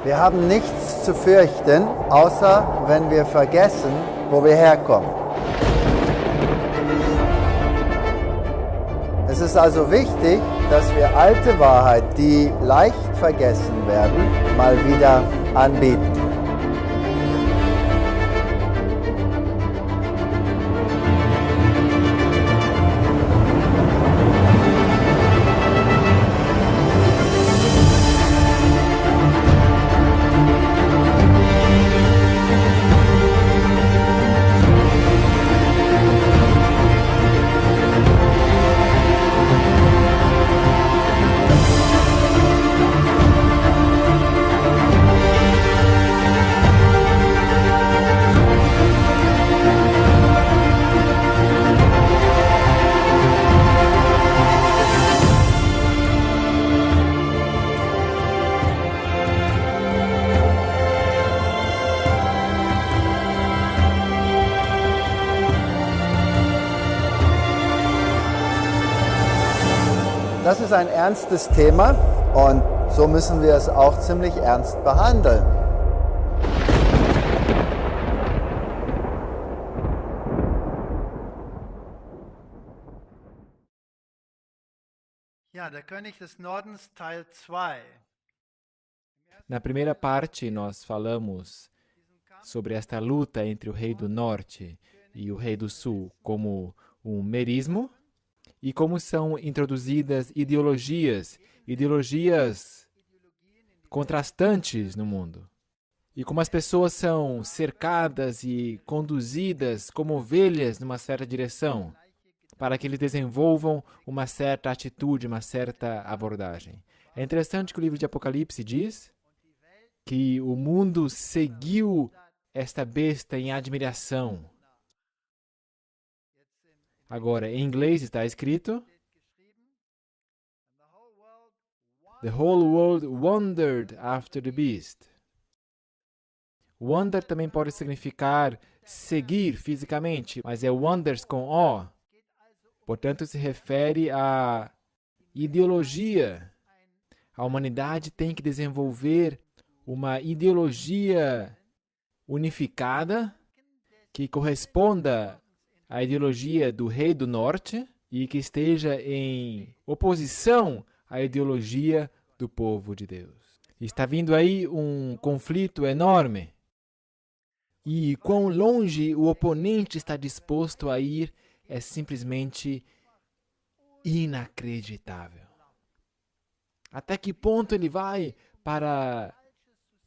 Wir haben nichts zu fürchten, außer wenn wir vergessen, wo wir herkommen. Es ist also wichtig, dass wir alte Wahrheit, die leicht vergessen werden, mal wieder anbieten. Das ist ein ernstes Thema und so müssen wir es auch ziemlich ernst behandeln. Ja, der König des Nordens, Teil 2. Na primeira parte, nós falamos sobre esta luta entre o rei do norte e o rei do sul como um merismo e como são introduzidas ideologias contrastantes no mundo. E como as pessoas são cercadas e conduzidas como ovelhas numa certa direção, para que eles desenvolvam uma certa atitude, uma certa abordagem. É interessante que o livro de Apocalipse diz que o mundo seguiu esta besta em admiração. Agora, em inglês está escrito: The whole world wondered after the beast. Wonder também pode significar seguir fisicamente, mas é wonders com O. Portanto, se refere à ideologia. A humanidade tem que desenvolver uma ideologia unificada que corresponda à ideologia do rei do norte e que esteja em oposição à ideologia do povo de Deus. Está vindo aí um conflito enorme. E quão longe o oponente está disposto a ir é simplesmente inacreditável. Até que ponto ele vai para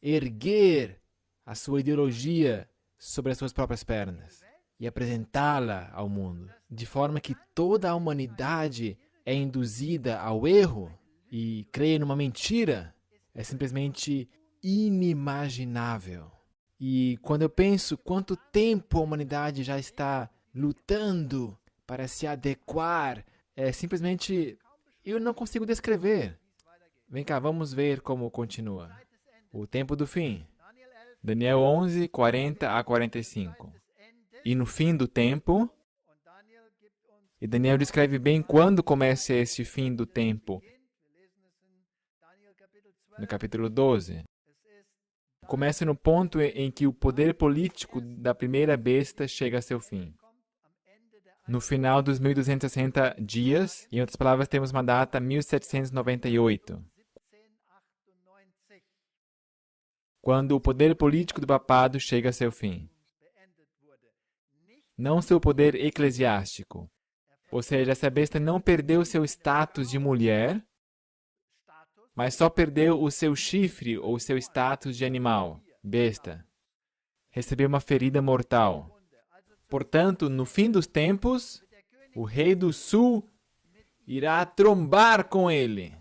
erguer a sua ideologia sobre as suas próprias pernas e apresentá-la ao mundo, de forma que toda a humanidade é induzida ao erro e crê numa mentira, é simplesmente inimaginável. E quando eu penso quanto tempo a humanidade já está lutando para se adequar, é simplesmente, eu não consigo descrever. Vem cá, vamos ver como continua. O tempo do fim. Daniel 11, 40 a 45. E no fim do tempo, e Daniel descreve bem quando começa esse fim do tempo. No capítulo 12. Começa no ponto em que o poder político da primeira besta chega a seu fim. No final dos 1260 dias, em outras palavras, temos uma data 1798. Quando o poder político do papado chega a seu fim. Não seu poder eclesiástico. Ou seja, essa besta não perdeu seu status de mulher, mas só perdeu o seu chifre ou seu status de animal, besta. Recebeu uma ferida mortal. Portanto, no fim dos tempos, o rei do sul irá trombar com ele.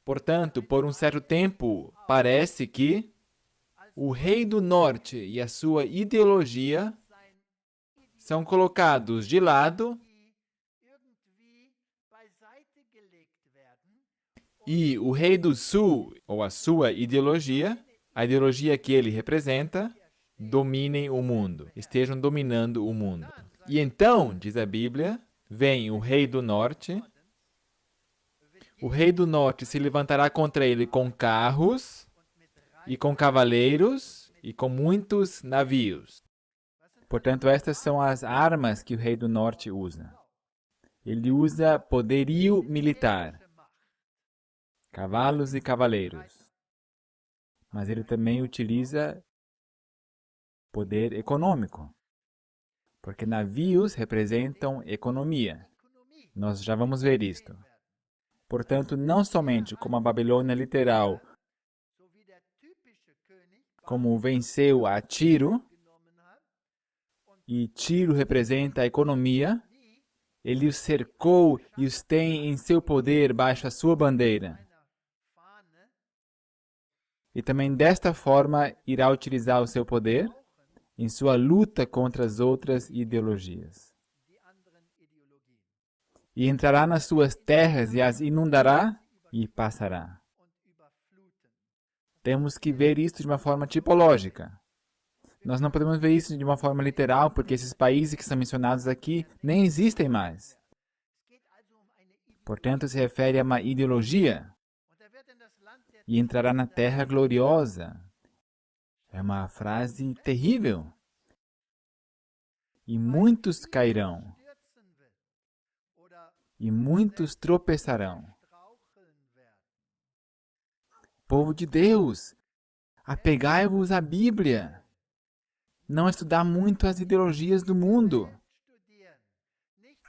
Portanto, por um certo tempo, parece que o rei do norte e a sua ideologia são colocados de lado e o rei do sul, ou a sua ideologia, a ideologia que ele representa, dominem o mundo, estejam dominando o mundo. E então, diz a Bíblia, vem o rei do norte. O rei do norte se levantará contra ele com carros e com cavaleiros e com muitos navios. Portanto, estas são as armas que o rei do norte usa. Ele usa poderio militar, cavalos e cavaleiros. Mas ele também utiliza poder econômico, porque navios representam economia. Nós já vamos ver isto. Portanto, não somente como a Babilônia literal, como venceu a Tiro, e Tiro representa a economia, ele os cercou e os tem em seu poder baixo a sua bandeira. E também desta forma irá utilizar o seu poder em sua luta contra as outras ideologias. E entrará nas suas terras e as inundará e passará. Temos que ver isso de uma forma tipológica. Nós não podemos ver isso de uma forma literal, porque esses países que são mencionados aqui nem existem mais. Portanto, se refere a uma ideologia. E entrará na terra gloriosa. É uma frase terrível. E muitos cairão. E muitos tropeçarão. Povo de Deus, apegai-vos à Bíblia. Não estudar muito as ideologias do mundo.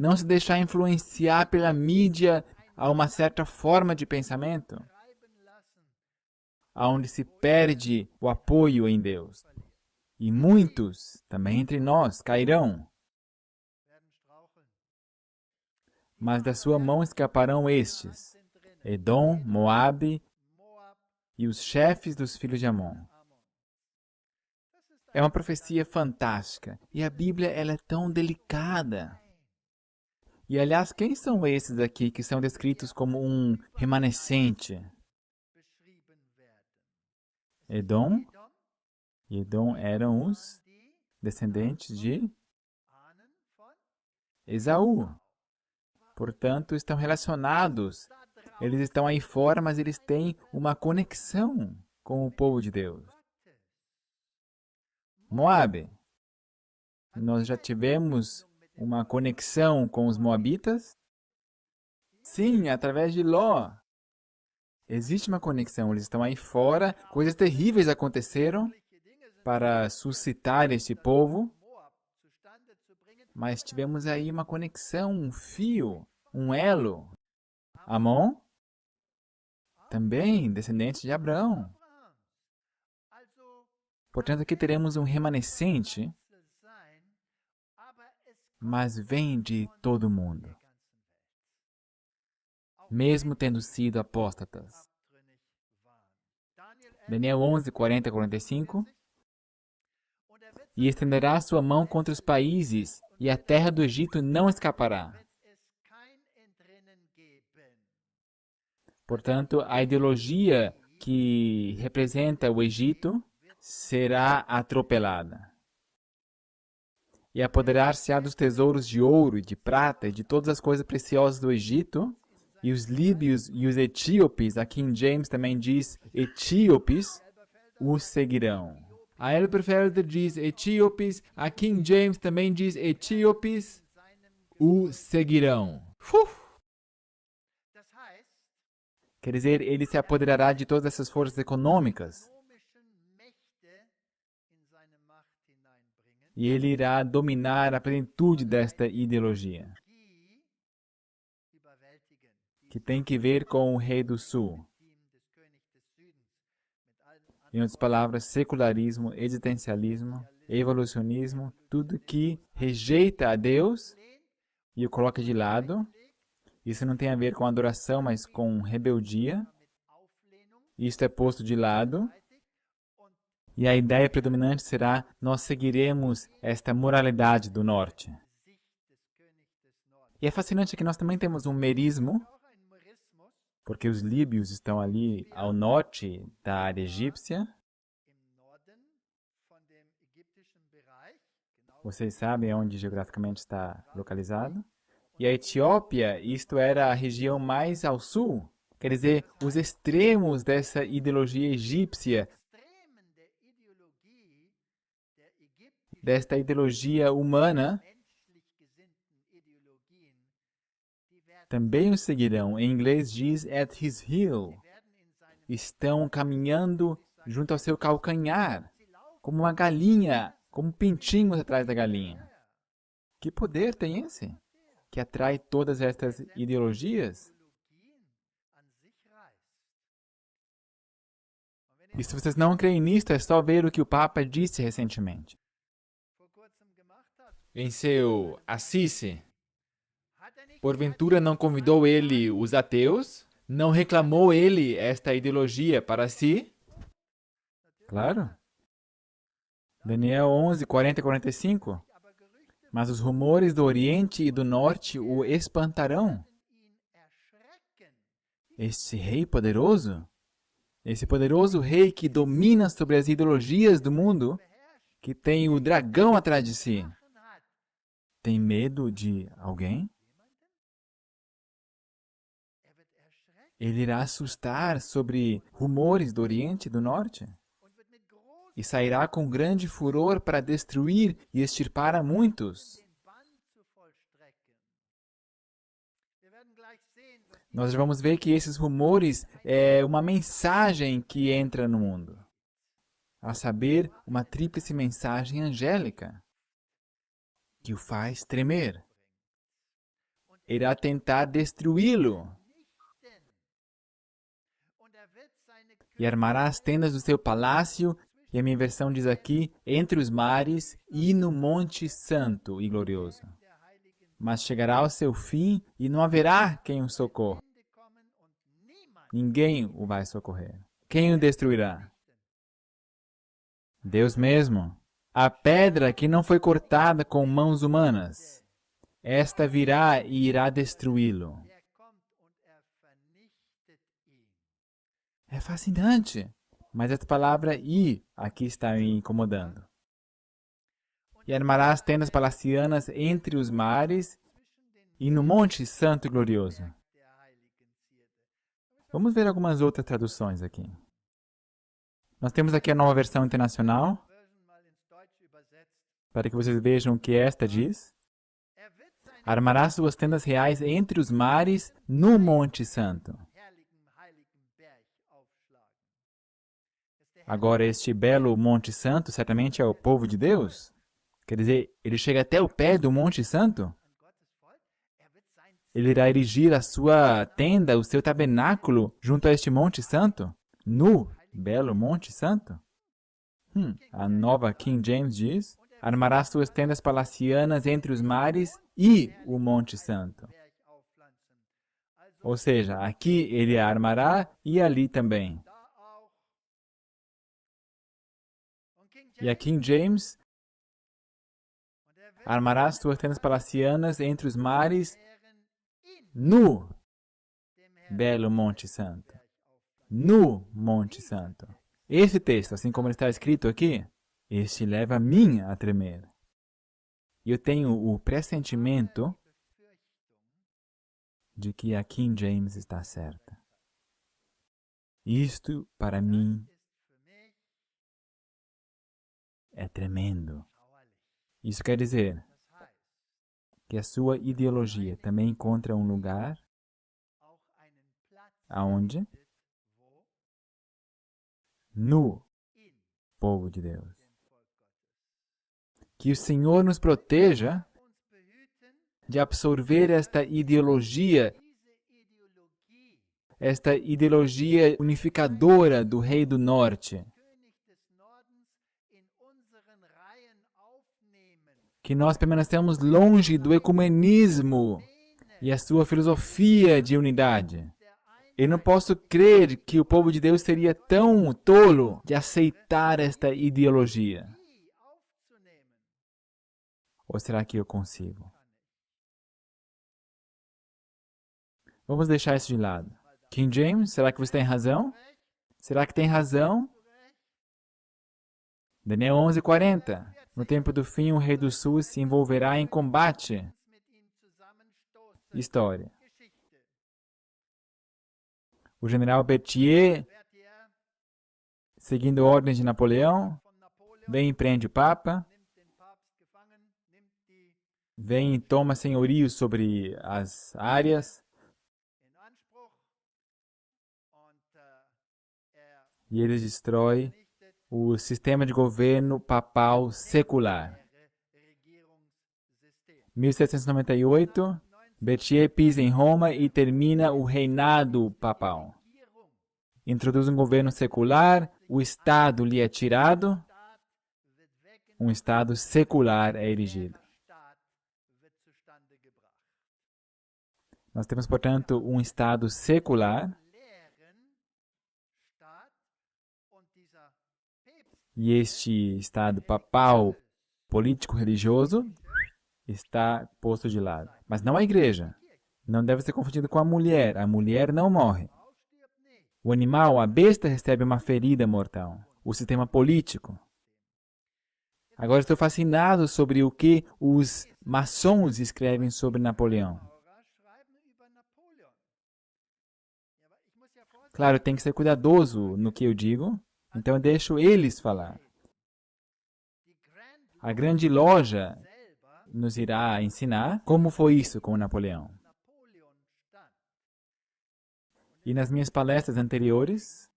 Não se deixar influenciar pela mídia a uma certa forma de pensamento, onde se perde o apoio em Deus. E muitos, também entre nós, cairão. Mas da sua mão escaparão estes, Edom, Moabe e os chefes dos filhos de Amon. É uma profecia fantástica. E a Bíblia ela é tão delicada. E, aliás, quem são esses aqui que são descritos como um remanescente? Edom. E Edom eram os descendentes de Esaú. Portanto, estão relacionados. Eles estão aí fora, mas eles têm uma conexão com o povo de Deus. Moabe. Nós já tivemos uma conexão com os moabitas? Sim, através de Ló. Existe uma conexão. Eles estão aí fora. Coisas terríveis aconteceram para suscitar este povo. Mas tivemos aí uma conexão, um fio, um elo. Amon, também descendente de Abraão. Portanto, aqui teremos um remanescente, mas vem de todo mundo, mesmo tendo sido apóstatas. Daniel 11, 40 e 45. E estenderá sua mão contra os países, e a terra do Egito não escapará. Portanto, a ideologia que representa o Egito será atropelada. E apoderar-se-á dos tesouros de ouro e de prata e de todas as coisas preciosas do Egito, e os líbios e os etíopes, a King James também diz etíopes, os seguirão. A Elberfelder diz etíopes, a King James também diz etíopes, o seguirão. Quer dizer, ele se apoderará de todas essas forças econômicas. E ele irá dominar a plenitude desta ideologia, que tem que ver com o rei do sul. Em outras palavras, secularismo, existencialismo, evolucionismo, tudo que rejeita a Deus e o coloca de lado. Isso não tem a ver com adoração, mas com rebeldia. Isto é posto de lado. E a ideia predominante será: nós seguiremos esta moralidade do norte. E é fascinante que nós também temos um merismo, porque os líbios estão ali ao norte da área egípcia. Vocês sabem onde geograficamente está localizado? E a Etiópia, isto era a região mais ao sul. Quer dizer, os extremos dessa ideologia egípcia desta ideologia humana também o seguirão. Em inglês diz at his heel. Estão caminhando junto ao seu calcanhar, como uma galinha, como pintinhos atrás da galinha. Que poder tem esse? Que atrai todas estas ideologias? E se vocês não creem nisto, é só ver o que o Papa disse recentemente. Em seu Assisi, porventura não convidou ele os ateus? Não reclamou ele esta ideologia para si? Claro. Daniel 11, 40 e 45. Mas os rumores do Oriente e do Norte o espantarão. Este rei poderoso, esse poderoso rei que domina sobre as ideologias do mundo, que tem o dragão atrás de si, tem medo de alguém? Ele irá assustar sobre rumores do Oriente e do Norte? E sairá com grande furor para destruir e extirpar a muitos. Nós já vamos ver que esses rumores é uma mensagem que entra no mundo. A saber, uma tríplice mensagem angélica que o faz tremer. Irá tentar destruí-lo. E armará as tendas do seu palácio, e a minha versão diz aqui, entre os mares e no Monte Santo e Glorioso. Mas chegará ao seu fim e não haverá quem o socorra. Ninguém o vai socorrer. Quem o destruirá? Deus mesmo. A pedra que não foi cortada com mãos humanas. Esta virá e irá destruí-lo. É fascinante. Mas essa palavra "e" aqui está me incomodando. E armará as tendas palacianas entre os mares e no Monte Santo e Glorioso. Vamos ver algumas outras traduções aqui. Nós temos aqui a Nova Versão Internacional, para que vocês vejam o que esta diz. Armará suas tendas reais entre os mares no Monte Santo. Agora, este belo Monte Santo certamente é o povo de Deus. Quer dizer, ele chega até o pé do Monte Santo. Ele irá erigir a sua tenda, o seu tabernáculo, junto a este Monte Santo, no belo Monte Santo. A nova King James diz, armará suas tendas palacianas entre os mares e o Monte Santo. Ou seja, aqui ele a armará e ali também. E a King James armará suas tendas palacianas entre os mares no belo Monte Santo. No Monte Santo. Esse texto, assim como ele está escrito aqui, este leva a mim a tremer. E eu tenho o pressentimento de que a King James está certa. Isto, para mim, é tremendo. Isso quer dizer que a sua ideologia também encontra um lugar aonde? No povo de Deus. Que o Senhor nos proteja de absorver esta ideologia unificadora do Rei do Norte. Que nós permanecemos longe do ecumenismo e a sua filosofia de unidade. Eu não posso crer que o povo de Deus seria tão tolo de aceitar esta ideologia. Ou será que eu consigo? Vamos deixar isso de lado. King James, será que você tem razão? Será que tem razão? Daniel 11:40. No tempo do fim, o rei do sul se envolverá em combate. História. O general Berthier, seguindo ordens de Napoleão, vem e prende o Papa vem e toma senhorio sobre as áreas e ele destrói o sistema de governo papal secular. 1798, Berthier pisa em Roma e termina o reinado papal. Introduz um governo secular, o Estado lhe é tirado, um Estado secular é erigido. Nós temos, portanto, um Estado secular e este Estado papal, político-religioso, está posto de lado. Mas não a igreja. Não deve ser confundido com a mulher. A mulher não morre. O animal, a besta, recebe uma ferida mortal. O sistema político. Agora estou fascinado sobre o que os maçons escrevem sobre Napoleão. Claro, tem que ser cuidadoso no que eu digo, então eu deixo eles falar. A grande loja nos irá ensinar como foi isso com Napoleão. E nas minhas palestras anteriores,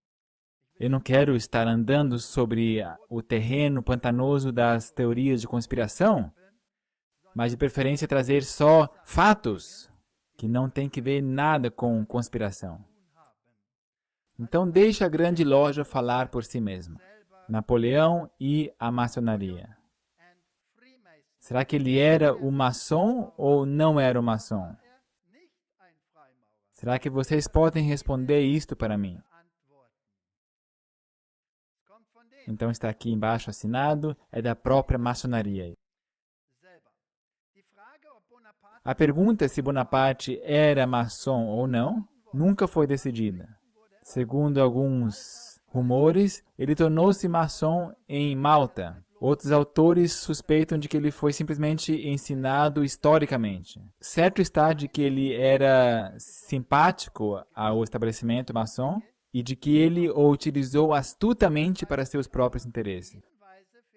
eu não quero estar andando sobre o terreno pantanoso das teorias de conspiração, mas de preferência trazer só fatos, que não tem que ver nada com conspiração. Então deixa a grande loja falar por si mesma. Napoleão e a maçonaria. Será que ele era o maçom ou não era o maçom? Será que vocês podem responder isto para mim? Então está aqui embaixo assinado, é da própria maçonaria. A pergunta se Bonaparte era maçom ou não, nunca foi decidida. Segundo alguns rumores, ele tornou-se maçom em Malta. Outros autores suspeitam de que ele foi simplesmente ensinado historicamente. Certo está de que ele era simpático ao estabelecimento maçom e de que ele o utilizou astutamente para seus próprios interesses.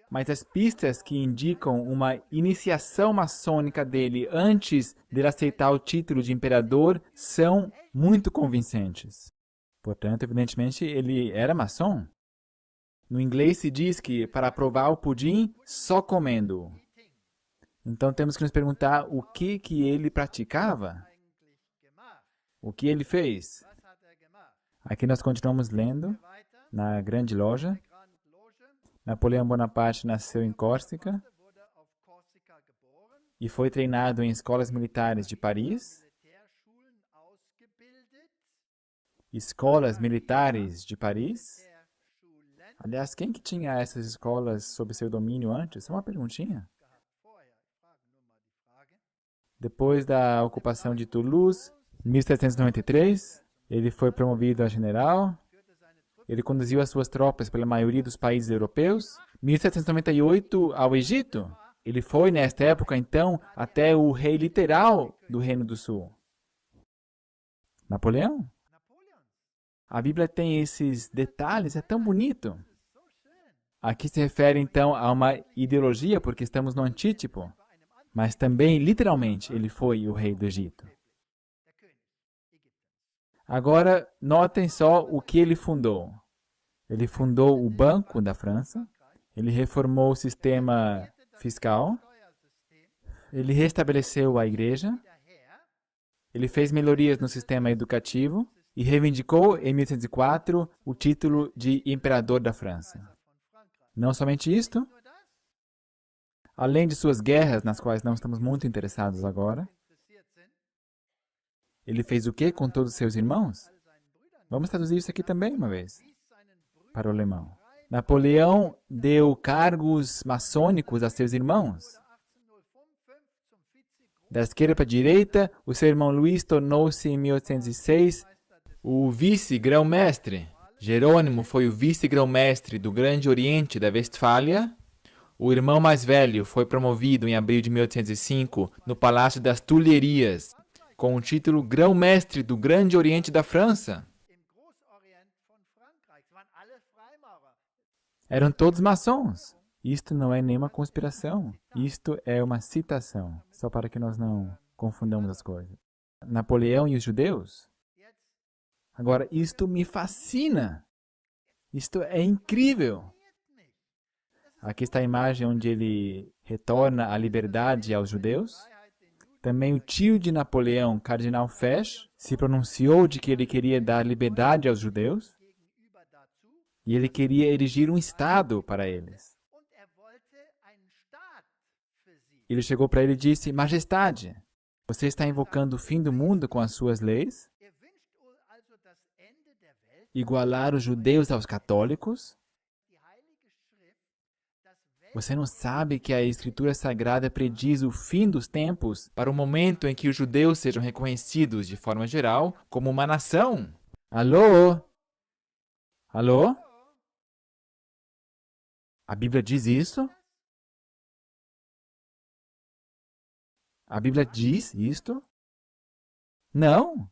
Mas as pistas que indicam uma iniciação maçônica dele antes de ele aceitar o título de imperador são muito convincentes. Portanto, evidentemente, ele era maçom. No inglês se diz que para provar o pudim, só comendo. Então temos que nos perguntar o que ele praticava? O que ele fez? Aqui nós continuamos lendo, na grande loja. Napoleão Bonaparte nasceu em Córcega e foi treinado em escolas militares de Paris. Escolas militares de Paris. Aliás, quem que tinha essas escolas sob seu domínio antes? É uma perguntinha. Depois da ocupação de Toulouse, em 1793, ele foi promovido a general. Ele conduziu as suas tropas pela maioria dos países europeus. Em 1798, ao Egito. Ele foi, nesta época, então, até o rei literal do Reino do Sul. Napoleão? A Bíblia tem esses detalhes, é tão bonito. Aqui se refere, então, a uma ideologia, porque estamos no antítipo. Mas também, literalmente, ele foi o rei do Egito. Agora, notem só o que ele fundou. Ele fundou o Banco da França, ele reformou o sistema fiscal, ele restabeleceu a igreja, ele fez melhorias no sistema educativo e reivindicou, em 1804, o título de imperador da França. Não somente isto, além de suas guerras, nas quais não estamos muito interessados agora, ele fez o quê com todos os seus irmãos? Vamos traduzir isso aqui também uma vez, para o alemão. Napoleão deu cargos maçônicos a seus irmãos. Da esquerda para a direita, o seu irmão Luís tornou-se, em 1806, o vice-grão-mestre. Jerônimo foi o vice-grão-mestre do Grande Oriente da Westfália. O irmão mais velho foi promovido em abril de 1805 no Palácio das Tulherias, com o título Grão-Mestre do Grande Oriente da França. Eram todos maçons. Isto não é nenhuma conspiração. Isto é uma citação, só para que nós não confundamos as coisas. Napoleão e os judeus? Agora, isto me fascina. Isto é incrível. Aqui está a imagem onde ele retorna a liberdade aos judeus. Também o tio de Napoleão, Cardeal Fesch, se pronunciou de que ele queria dar liberdade aos judeus e ele queria erigir um Estado para eles. Ele chegou para ele e disse: Majestade, você está invocando o fim do mundo com as suas leis? Igualar os judeus aos católicos? Você não sabe que a Escritura Sagrada prediz o fim dos tempos para o momento em que os judeus sejam reconhecidos de forma geral como uma nação? Alô? Alô? A Bíblia diz isso? A Bíblia diz isto? Não.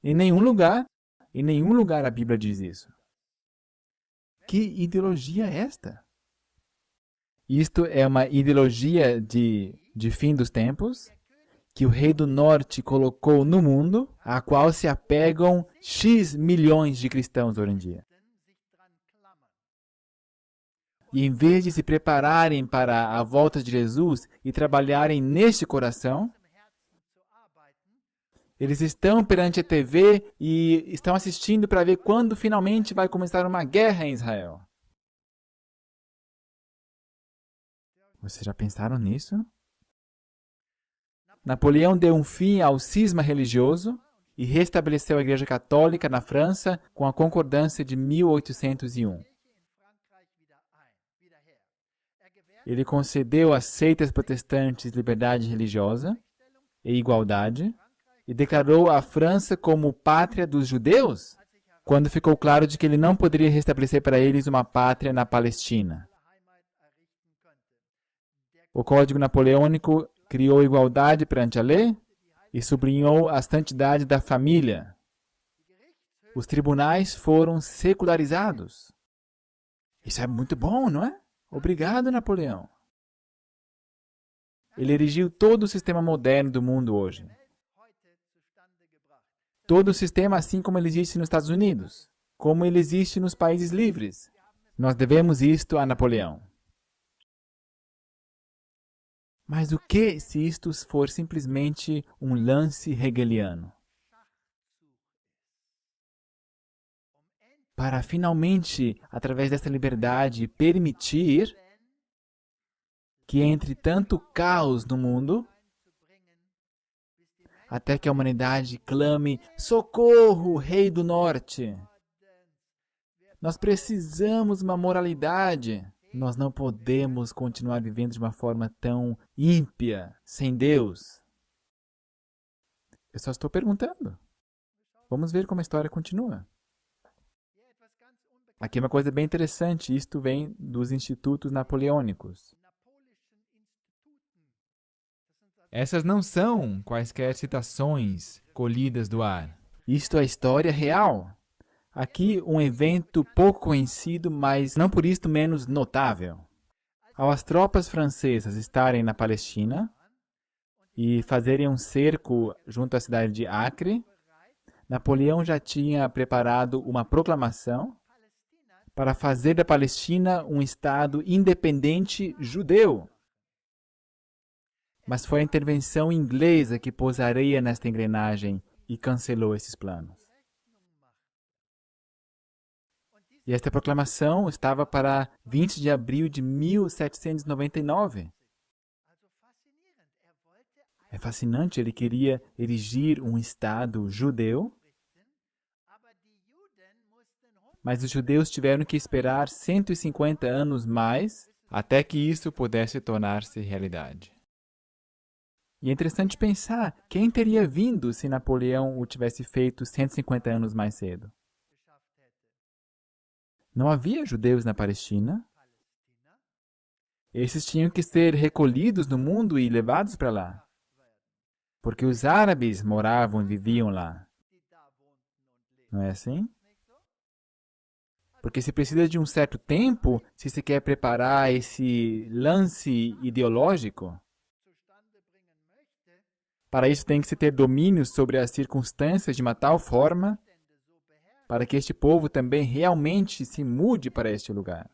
Em nenhum lugar. Em nenhum lugar a Bíblia diz isso. Que ideologia é esta? Isto é uma ideologia de fim dos tempos que o rei do norte colocou no mundo, a qual se apegam X milhões de cristãos hoje em dia. E em vez de se prepararem para a volta de Jesus e trabalharem neste coração, eles estão perante a TV e estão assistindo para ver quando finalmente vai começar uma guerra em Israel. Vocês já pensaram nisso? Napoleão deu um fim ao cisma religioso e restabeleceu a Igreja Católica na França com a Concordância de 1801. Ele concedeu às seitas protestantes liberdade religiosa e igualdade e declarou a França como pátria dos judeus, quando ficou claro de que ele não poderia restabelecer para eles uma pátria na Palestina. O Código Napoleônico criou igualdade perante a lei e sublinhou a santidade da família. Os tribunais foram secularizados. Isso é muito bom, não é? Obrigado, Napoleão. Ele erigiu todo o sistema moderno do mundo hoje. Todo o sistema assim como ele existe nos Estados Unidos, como ele existe nos países livres. Nós devemos isto a Napoleão. Mas o que se isto for simplesmente um lance hegeliano? Para finalmente, através dessa liberdade, permitir que entre tanto caos no mundo, até que a humanidade clame: socorro, Rei do Norte! Nós precisamos de uma moralidade. Nós não podemos continuar vivendo de uma forma tão ímpia, sem Deus. Eu só estou perguntando. Vamos ver como a história continua. Aqui é uma coisa bem interessante. Isto vem dos institutos napoleônicos. Essas não são quaisquer citações colhidas do ar. Isto é história real. Aqui um evento pouco conhecido, mas não por isto menos notável. Ao as tropas francesas estarem na Palestina e fazerem um cerco junto à cidade de Acre, Napoleão já tinha preparado uma proclamação para fazer da Palestina um Estado independente judeu. Mas foi a intervenção inglesa que pôs areia nesta engrenagem e cancelou esses planos. E esta proclamação estava para 20 de abril de 1799. É fascinante, ele queria erigir um Estado judeu, mas os judeus tiveram que esperar 150 anos mais até que isso pudesse tornar-se realidade. E é interessante pensar, quem teria vindo se Napoleão o tivesse feito 150 anos mais cedo? Não havia judeus na Palestina. Esses tinham que ser recolhidos no mundo e levados para lá. Porque os árabes moravam e viviam lá. Não é assim? Porque se precisa de um certo tempo, se você quer preparar esse lance ideológico, para isso tem que se ter domínio sobre as circunstâncias de uma tal forma para que este povo também realmente se mude para este lugar.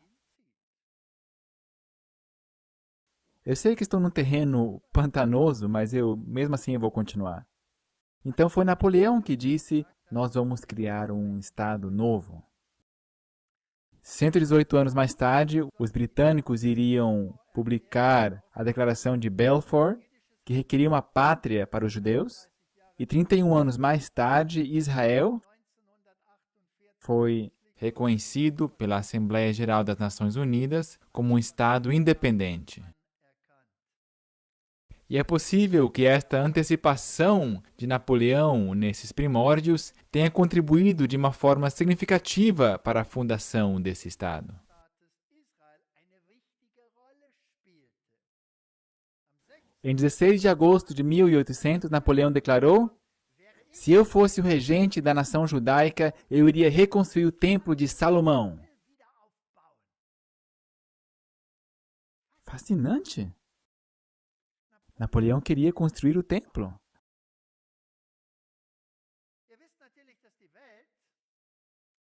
Eu sei que estou num terreno pantanoso, mas mesmo assim eu vou continuar. Então foi Napoleão que disse, nós vamos criar um Estado novo. 118 anos mais tarde, os britânicos iriam publicar a Declaração de Balfour, que requeria uma pátria para os judeus. E 31 anos mais tarde, Israel foi reconhecido pela Assembleia Geral das Nações Unidas como um Estado independente. E é possível que esta antecipação de Napoleão nesses primórdios tenha contribuído de uma forma significativa para a fundação desse Estado. Em 16 de agosto de 1800, Napoleão declarou: se eu fosse o regente da nação judaica, eu iria reconstruir o templo de Salomão. Fascinante! Napoleão queria construir o templo.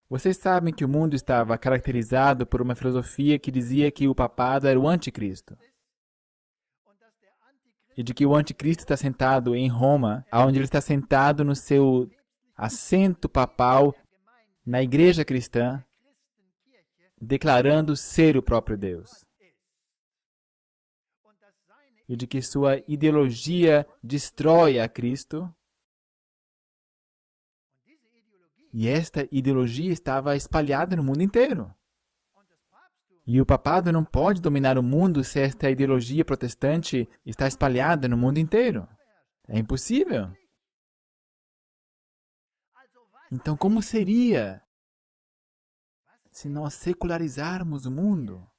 Vocês sabem que o mundo estava caracterizado por uma filosofia que dizia que o papado era o anticristo. E de que o anticristo está sentado em Roma, onde ele está sentado no seu assento papal na igreja cristã, declarando ser o próprio Deus. E de que sua ideologia destrói a Cristo. E esta ideologia estava espalhada no mundo inteiro. E o papado não pode dominar o mundo se esta ideologia protestante está espalhada no mundo inteiro. É impossível. Então, como seria se nós secularizarmos o mundo?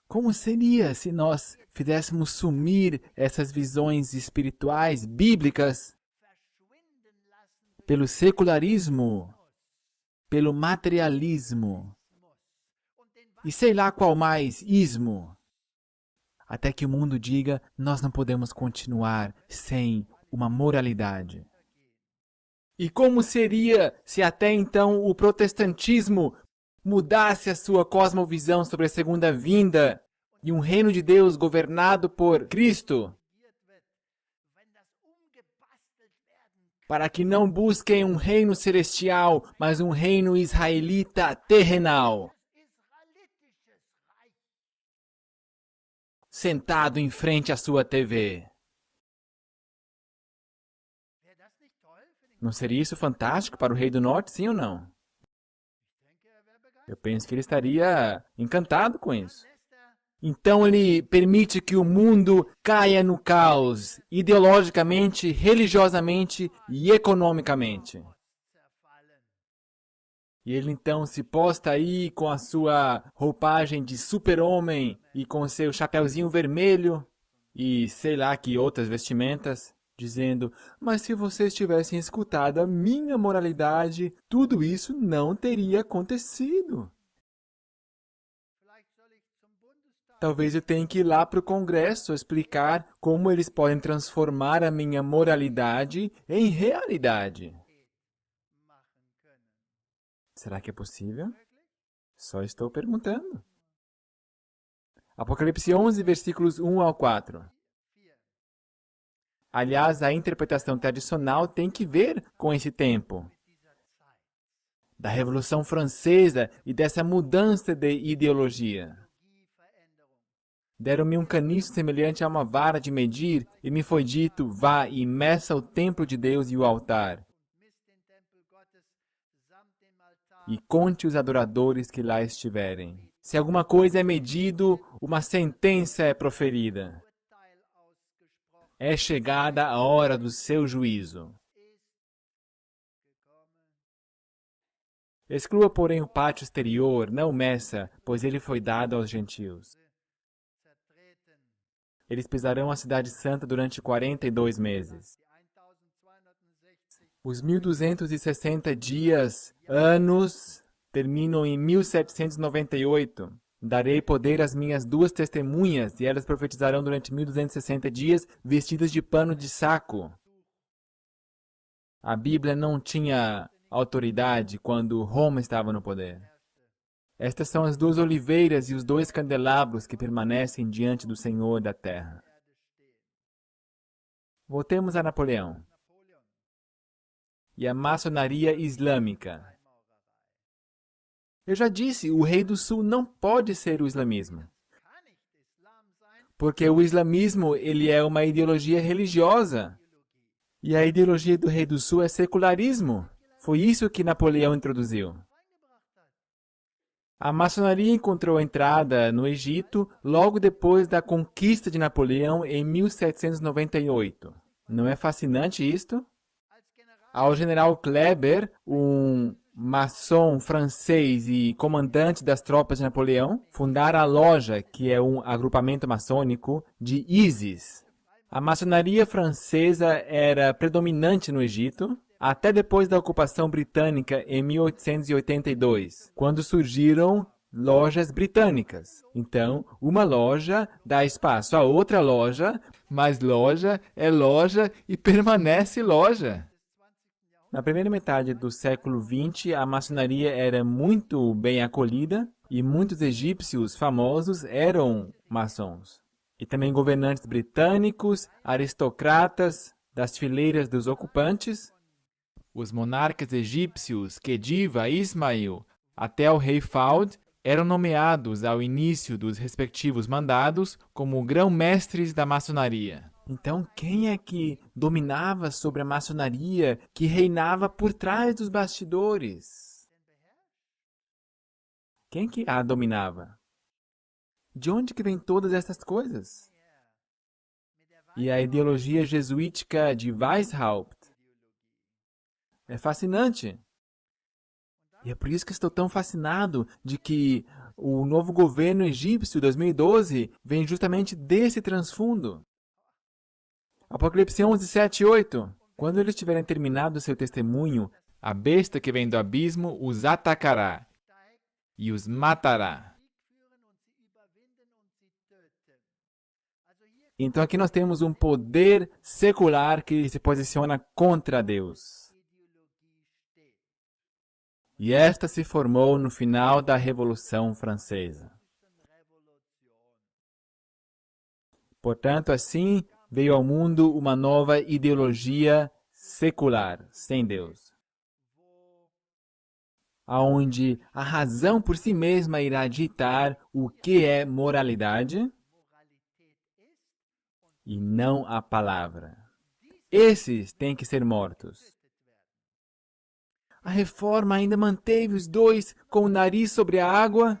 Como seria se nós fizéssemos sumir essas visões espirituais, bíblicas, pelo secularismo, pelo materialismo, e sei lá qual mais, ismo, até que o mundo diga, nós não podemos continuar sem uma moralidade. E como seria se até então o protestantismo mudasse a sua cosmovisão sobre a segunda vinda e um reino de Deus governado por Cristo, para que não busquem um reino celestial, mas um reino israelita terrenal, sentado em frente à sua TV. Não seria isso fantástico para o rei do norte, sim ou não? Eu penso que ele estaria encantado com isso. Então ele permite que o mundo caia no caos, ideologicamente, religiosamente e economicamente. E ele então se posta aí com a sua roupagem de super-homem e com seu chapeuzinho vermelho e sei lá que outras vestimentas, dizendo, mas se vocês tivessem escutado a minha moralidade, tudo isso não teria acontecido. Talvez eu tenha que ir lá para o Congresso explicar como eles podem transformar a minha moralidade em realidade. Será que é possível? Só estou perguntando. Apocalipse 11, versículos 1 ao 4. Aliás, a interpretação tradicional tem que ver com esse tempo da Revolução Francesa e dessa mudança de ideologia. Deram-me um caniço semelhante a uma vara de medir, e me foi dito, vá e meça o templo de Deus e o altar. E conte os adoradores que lá estiverem. Se alguma coisa é medido, uma sentença é proferida. É chegada a hora do seu juízo. Exclua, porém, o pátio exterior, não meça, pois ele foi dado aos gentios. Eles pisarão a cidade santa durante 42 meses. Os 1260 dias, anos, terminam em 1798. Darei poder às minhas duas testemunhas, e elas profetizarão durante 1260 dias, vestidas de pano de saco. A Bíblia não tinha autoridade quando Roma estava no poder. Estas são as duas oliveiras e os dois candelabros que permanecem diante do Senhor da terra. Voltemos a Napoleão e a maçonaria islâmica. Eu já disse, o rei do sul não pode ser o islamismo. Porque o islamismo, ele é uma ideologia religiosa. E a ideologia do rei do sul é secularismo. Foi isso que Napoleão introduziu. A maçonaria encontrou entrada no Egito logo depois da conquista de Napoleão em 1798. Não é fascinante isto? Ao general Kleber, um maçom francês e comandante das tropas de Napoleão, fundar a loja, que é um agrupamento maçônico, de Isis. A maçonaria francesa era predominante no Egito, até depois da ocupação britânica em 1882, quando surgiram lojas britânicas. Então, uma loja dá espaço a outra loja, mas loja é loja e permanece loja. Na primeira metade do século XX, a maçonaria era muito bem acolhida e muitos egípcios famosos eram maçons. E também governantes britânicos, aristocratas das fileiras dos ocupantes. Os monarcas egípcios, Khedive, Ismail, até o rei Faud, eram nomeados ao início dos respectivos mandados como grão-mestres da maçonaria. Então, quem é que dominava sobre a maçonaria, que reinava por trás dos bastidores? Quem que a dominava? De onde que vem todas essas coisas? E a ideologia jesuítica de Weishaupt é fascinante. E é por isso que estou tão fascinado de que o novo governo egípcio 2012 vem justamente desse transfundo. Apocalipse 11, 7 e 8. Quando eles tiverem terminado seu testemunho, a besta que vem do abismo os atacará e os matará. Então aqui nós temos um poder secular que se posiciona contra Deus. E esta se formou no final da Revolução Francesa. Portanto, assim veio ao mundo uma nova ideologia secular, sem Deus, aonde a razão por si mesma irá ditar o que é moralidade e não a palavra. Esses têm que ser mortos. A reforma ainda manteve os dois com o nariz sobre a água.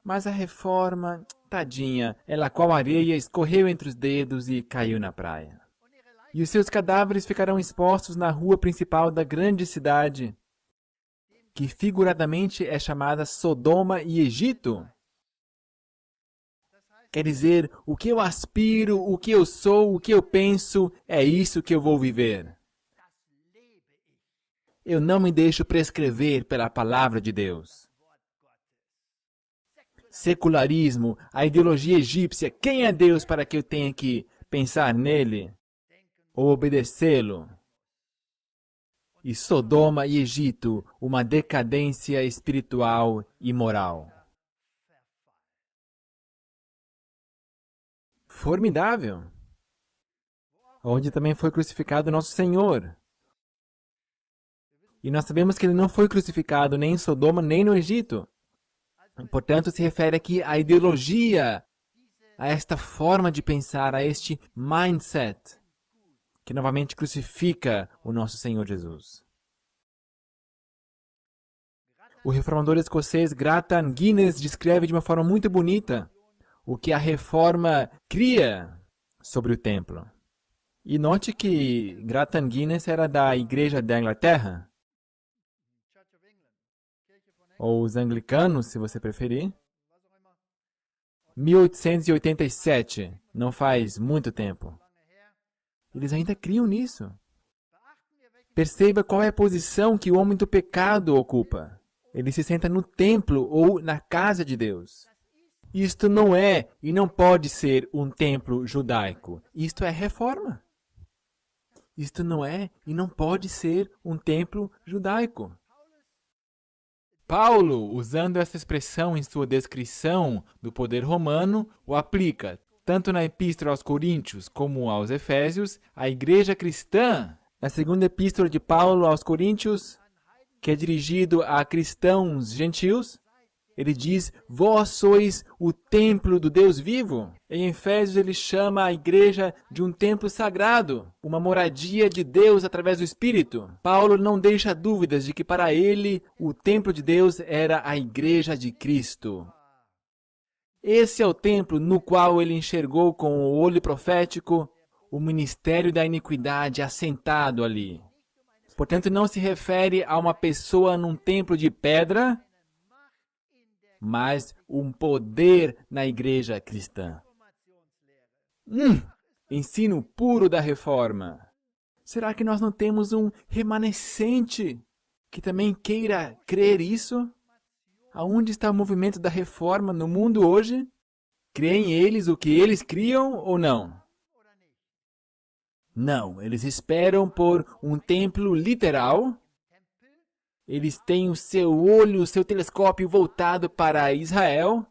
Mas a reforma, tadinha, ela com a areia escorreu entre os dedos e caiu na praia. E os seus cadáveres ficarão expostos na rua principal da grande cidade, que figuradamente é chamada Sodoma e Egito. Quer dizer, o que eu aspiro, o que eu sou, o que eu penso, é isso que eu vou viver. Eu não me deixo prescrever pela palavra de Deus. Secularismo, a ideologia egípcia, quem é Deus para que eu tenha que pensar nele ou obedecê-lo? E Sodoma e Egito, uma decadência espiritual e moral. Formidável! Onde também foi crucificado nosso Senhor. E nós sabemos que ele não foi crucificado nem em Sodoma, nem no Egito. Portanto, se refere aqui à ideologia, a esta forma de pensar, a este mindset, que novamente crucifica o nosso Senhor Jesus. O reformador escocês Grattan Guinness descreve de uma forma muito bonita o que a reforma cria sobre o templo. E note que Grattan Guinness era da Igreja da Inglaterra, ou os anglicanos, se você preferir. 1887, não faz muito tempo. Eles ainda criam nisso. Perceba qual é a posição que o homem do pecado ocupa. Ele se senta no templo ou na casa de Deus. Isto não é e não pode ser um templo judaico. Isto é reforma. Isto não é e não pode ser um templo judaico. Paulo, usando essa expressão em sua descrição do poder romano, o aplica tanto na Epístola aos Coríntios como aos Efésios, à igreja cristã. Na segunda Epístola de Paulo aos Coríntios, que é dirigido a cristãos gentios, ele diz: vós sois o templo do Deus vivo. Em Efésios ele chama a igreja de um templo sagrado, uma moradia de Deus através do Espírito. Paulo não deixa dúvidas de que para ele o templo de Deus era a igreja de Cristo. Esse é o templo no qual ele enxergou com o olho profético o ministério da iniquidade assentado ali. Portanto, não se refere a uma pessoa num templo de pedra, mas um poder na igreja cristã. Ensino puro da reforma. Será que nós não temos um remanescente que também queira crer isso? Aonde está o movimento da reforma no mundo hoje? Creem eles o que eles criam ou não? Não, eles esperam por um templo literal. Eles têm o seu olho, o seu telescópio voltado para Israel.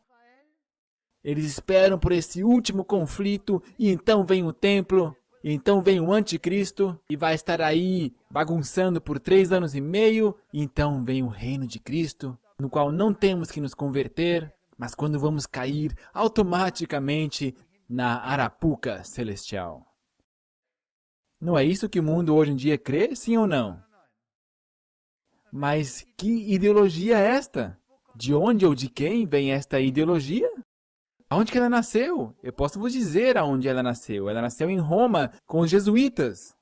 Eles esperam por esse último conflito e então vem o templo, e então vem o anticristo e vai estar aí bagunçando por 3 anos e meio. E então vem o reino de Cristo, no qual não temos que nos converter, mas quando vamos cair automaticamente na arapuca celestial. Não é isso que o mundo hoje em dia crê, sim ou não? Mas que ideologia é esta? De onde ou de quem vem esta ideologia? Aonde que ela nasceu? Eu posso vos dizer aonde ela nasceu. Ela nasceu em Roma, com os jesuítas.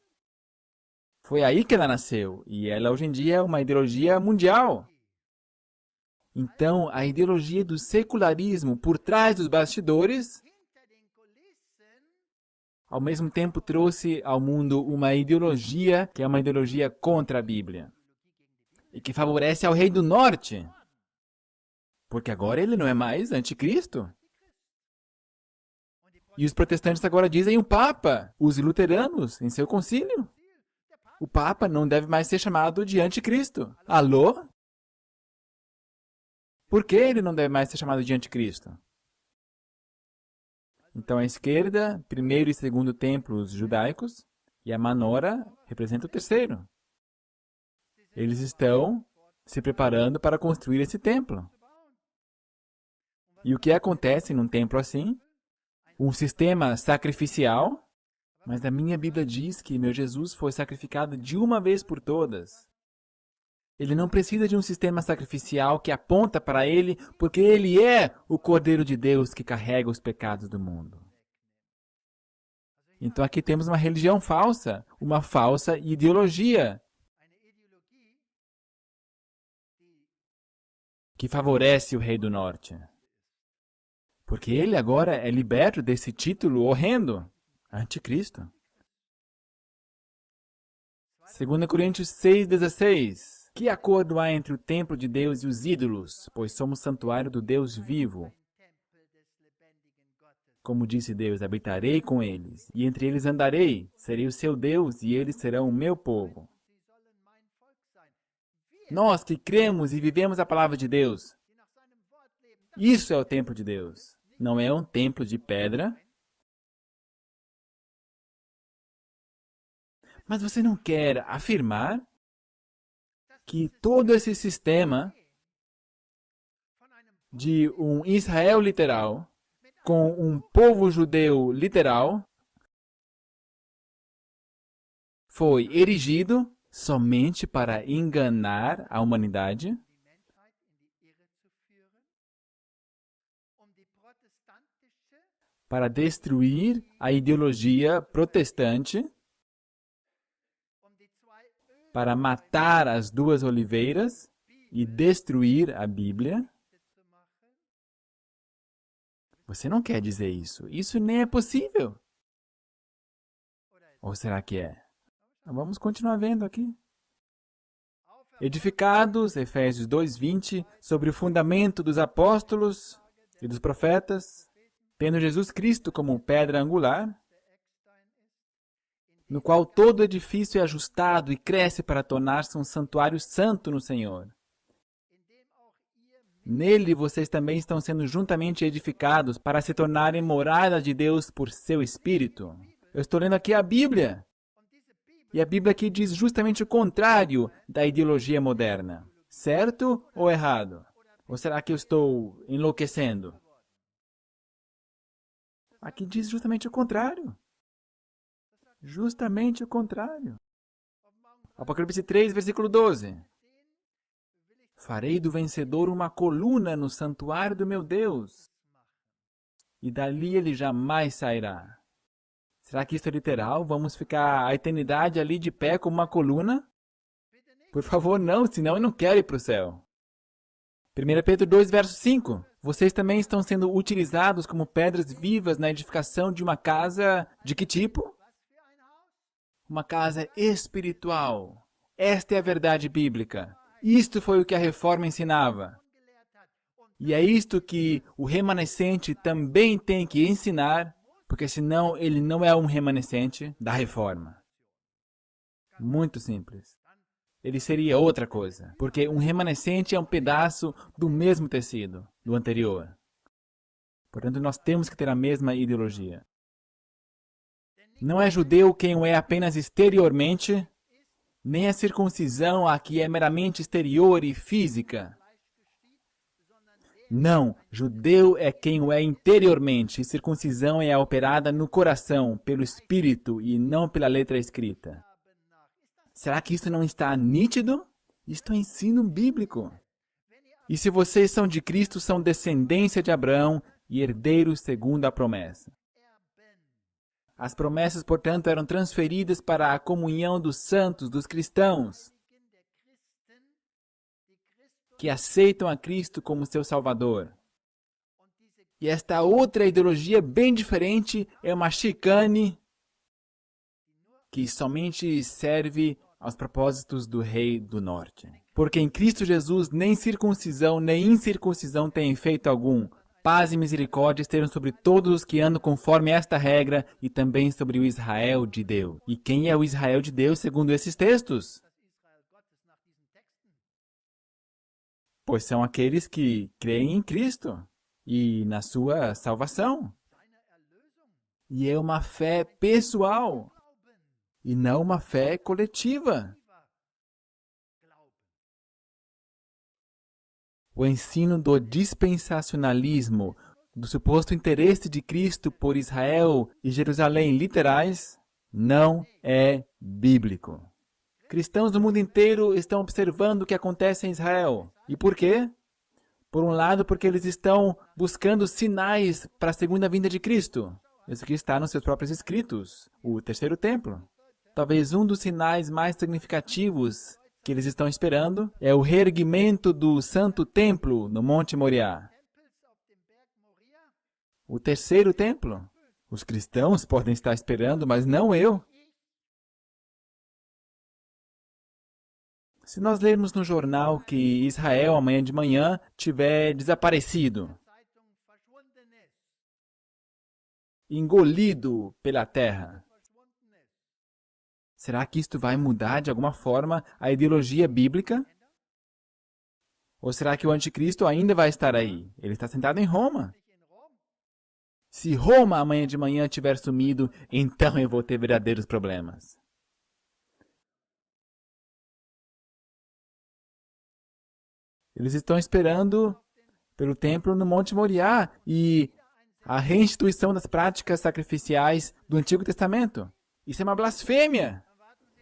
Foi aí que ela nasceu. E ela hoje em dia é uma ideologia mundial. Então, a ideologia do secularismo por trás dos bastidores, ao mesmo tempo trouxe ao mundo uma ideologia que é uma ideologia contra a Bíblia. E que favorece ao rei do norte. Porque agora ele não é mais anticristo. E os protestantes agora dizem o Papa, os luteranos, em seu concílio. O Papa não deve mais ser chamado de anticristo. Alô? Por que ele não deve mais ser chamado de anticristo? Então a esquerda, primeiro e segundo templos judaicos, e a Manora representa o terceiro. Eles estão se preparando para construir esse templo. E o que acontece num templo assim? Um sistema sacrificial, mas a minha Bíblia diz que meu Jesus foi sacrificado de uma vez por todas. Ele não precisa de um sistema sacrificial que aponta para ele, porque ele é o Cordeiro de Deus que carrega os pecados do mundo. Então aqui temos uma religião falsa, uma falsa ideologia, que favorece o rei do norte. Porque ele agora é liberto desse título horrendo, anticristo. 2 Coríntios 6,16. Que acordo há entre o templo de Deus e os ídolos? Pois somos santuário do Deus vivo. Como disse Deus, habitarei com eles, e entre eles andarei, serei o seu Deus, e eles serão o meu povo. Nós que cremos e vivemos a palavra de Deus, isso é o templo de Deus. Não é um templo de pedra. Mas você não quer afirmar que todo esse sistema de um Israel literal com um povo judeu literal foi erigido somente para enganar a humanidade? Para destruir a ideologia protestante? Para matar as duas oliveiras e destruir a Bíblia? Você não quer dizer isso. Isso nem é possível. Ou será que é? Vamos continuar vendo aqui. edificados, Efésios 2:20, sobre o fundamento dos apóstolos e dos profetas, tendo Jesus Cristo como pedra angular, no qual todo edifício é ajustado e cresce para tornar-se um santuário santo no Senhor. Nele vocês também estão sendo juntamente edificados para se tornarem morada de Deus por seu Espírito. Eu estou lendo aqui a Bíblia. E a Bíblia aqui diz justamente o contrário da ideologia moderna. Certo ou errado? Ou será que eu estou enlouquecendo? Aqui diz justamente o contrário. Justamente o contrário. Apocalipse 3, versículo 12. Farei do vencedor uma coluna no santuário do meu Deus, e dali ele jamais sairá. Será que isso é literal? Vamos ficar a eternidade ali de pé como uma coluna? Por favor, não, senão eu não quero ir para o céu. 1 Pedro 2, verso 5. Vocês também estão sendo utilizados como pedras vivas na edificação de uma casa de que tipo? Uma casa espiritual. Esta é a verdade bíblica. Isto foi o que a Reforma ensinava. E é isto que o remanescente também tem que ensinar, porque senão ele não é um remanescente da Reforma. Muito simples. Ele seria outra coisa, porque um remanescente é um pedaço do mesmo tecido, do anterior. Portanto, nós temos que ter a mesma ideologia. Não é judeu quem o é apenas exteriormente, nem a circuncisão a que é meramente exterior e física. Não, judeu é quem o é interiormente, e circuncisão é a operada no coração, pelo Espírito e não pela letra escrita. Será que isso não está nítido? Isto é ensino bíblico. E se vocês são de Cristo, são descendência de Abraão e herdeiros segundo a promessa. As promessas, portanto, eram transferidas para a comunhão dos santos, dos cristãos, que aceitam a Cristo como seu Salvador. E esta outra ideologia bem diferente é uma chicane que somente serve aos propósitos do rei do norte. Porque em Cristo Jesus nem circuncisão nem incircuncisão tem efeito algum. Paz e misericórdia estejam sobre todos os que andam conforme esta regra e também sobre o Israel de Deus. E quem é o Israel de Deus segundo esses textos? Pois são aqueles que creem em Cristo e na sua salvação. E é uma fé pessoal e não uma fé coletiva. O ensino do dispensacionalismo, do suposto interesse de Cristo por Israel e Jerusalém literais, não é bíblico. Cristãos do mundo inteiro estão observando o que acontece em Israel. E por quê? Por um lado, porque eles estão buscando sinais para a segunda vinda de Cristo. Isso que está nos seus próprios escritos, o terceiro templo. Talvez um dos sinais mais significativos que eles estão esperando é o reerguimento do Santo Templo no Monte Moriá. O terceiro templo. Os cristãos podem estar esperando, mas não eu. Se nós lermos no jornal que Israel amanhã de manhã tiver desaparecido, engolido pela terra, será que isto vai mudar de alguma forma a ideologia bíblica? Ou será que o anticristo ainda vai estar aí? Ele está sentado em Roma. Se Roma amanhã de manhã tiver sumido, então eu vou ter verdadeiros problemas. Eles estão esperando pelo templo no Monte Moriá e a reinstituição das práticas sacrificiais do Antigo Testamento. Isso é uma blasfêmia.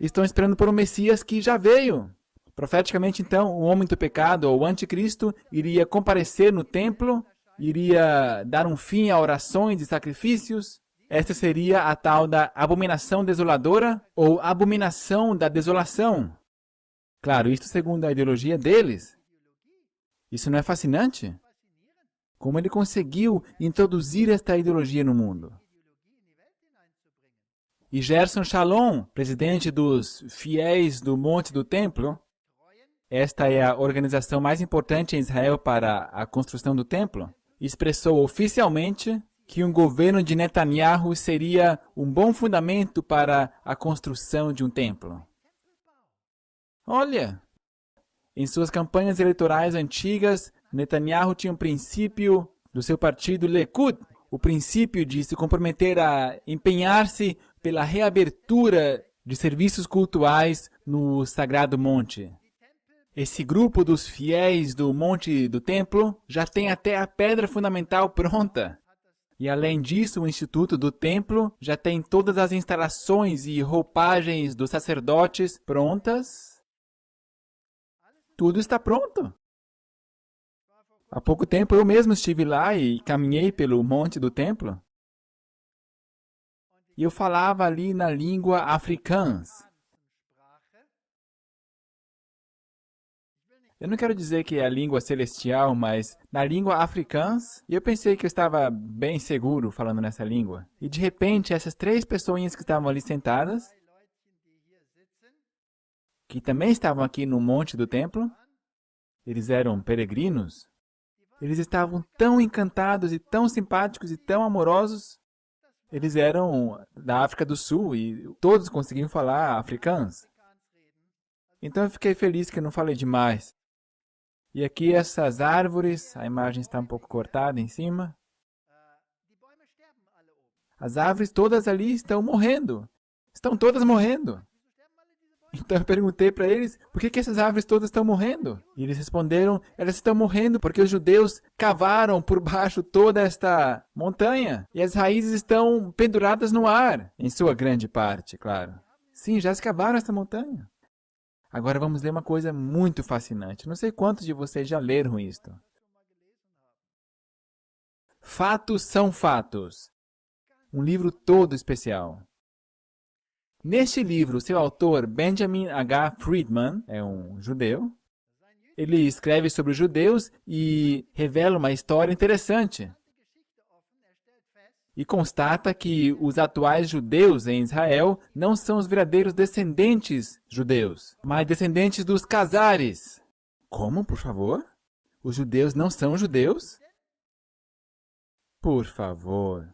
Estão esperando por um Messias que já veio. Profeticamente, então, o homem do pecado, ou o anticristo, iria comparecer no templo, iria dar um fim a orações e sacrifícios. Esta seria a tal da abominação desoladora, ou abominação da desolação. Claro, isto segundo a ideologia deles. Isso não é fascinante? Como ele conseguiu introduzir esta ideologia no mundo? E Gerson Shalom, presidente dos fiéis do Monte do Templo, esta é a organização mais importante em Israel para a construção do templo, expressou oficialmente que um governo de Netanyahu seria um bom fundamento para a construção de um templo. Olha, em suas campanhas eleitorais antigas, Netanyahu tinha um princípio do seu partido Likud, o princípio de se comprometer a empenhar-se pela reabertura de serviços cultuais no Sagrado Monte. Esse grupo dos fiéis do Monte do Templo já tem até a pedra fundamental pronta. E além disso, o Instituto do Templo já tem todas as instalações e roupagens dos sacerdotes prontas. Tudo está pronto. Há pouco tempo eu mesmo estive lá e caminhei pelo Monte do Templo. E eu falava ali na língua africans. Eu não quero dizer que é a língua celestial, mas na língua africans, e eu pensei que eu estava bem seguro falando nessa língua. E de repente, essas 3 pessoinhas que estavam ali sentadas, que também estavam aqui no Monte do Templo, eles eram peregrinos, eles estavam tão encantados e tão simpáticos e tão amorosos. Eles eram da África do Sul e todos conseguiam falar africans. Então eu fiquei feliz que eu não falei demais. E aqui essas árvores, a imagem está um pouco cortada em cima. As árvores todas ali estão morrendo. Estão todas morrendo. Então eu perguntei para eles, por que essas árvores todas estão morrendo? E eles responderam, elas estão morrendo porque os judeus cavaram por baixo toda esta montanha. E as raízes estão penduradas no ar, em sua grande parte, claro. Sim, já escavaram esta montanha. Agora vamos ler uma coisa muito fascinante. Não sei quantos de vocês já leram isto. Fatos são fatos. Um livro todo especial. Neste livro, seu autor, Benjamin H. Friedman, é um judeu. Ele escreve sobre os judeus e revela uma história interessante. E constata que os atuais judeus em Israel não são os verdadeiros descendentes judeus, mas descendentes dos Cazares. Como, por favor? Os judeus não são judeus? Por favor.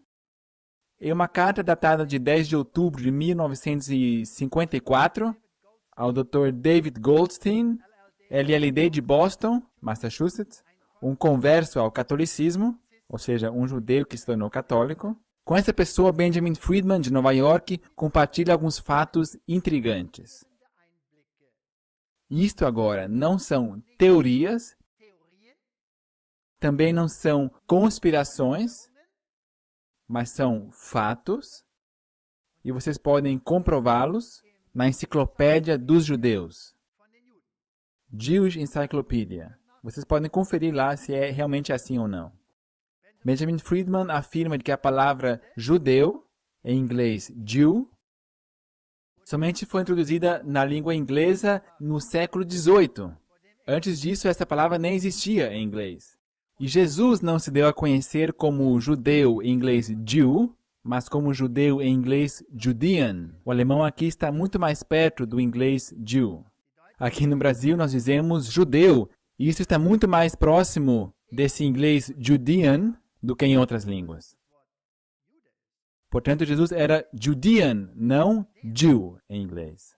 Em uma carta datada de 10 de outubro de 1954, ao Dr. David Goldstein, LLD de Boston, Massachusetts, um converso ao catolicismo, ou seja, um judeu que se tornou católico. Com essa pessoa, Benjamin Friedman, de Nova York, compartilha alguns fatos intrigantes. Isto agora não são teorias, também não são conspirações, mas são fatos, e vocês podem comprová-los na Enciclopédia dos Judeus, Jewish Encyclopedia. Vocês podem conferir lá se é realmente assim ou não. Benjamin Friedman afirma que a palavra judeu, em inglês Jew, somente foi introduzida na língua inglesa no século XVIII. Antes disso, essa palavra nem existia em inglês. E Jesus não se deu a conhecer como judeu em inglês Jew, mas como judeu em inglês Judean. O alemão aqui está muito mais perto do inglês Jew. Aqui no Brasil nós dizemos judeu, e isso está muito mais próximo desse inglês Judean do que em outras línguas. Portanto, Jesus era Judean, não Jew em inglês.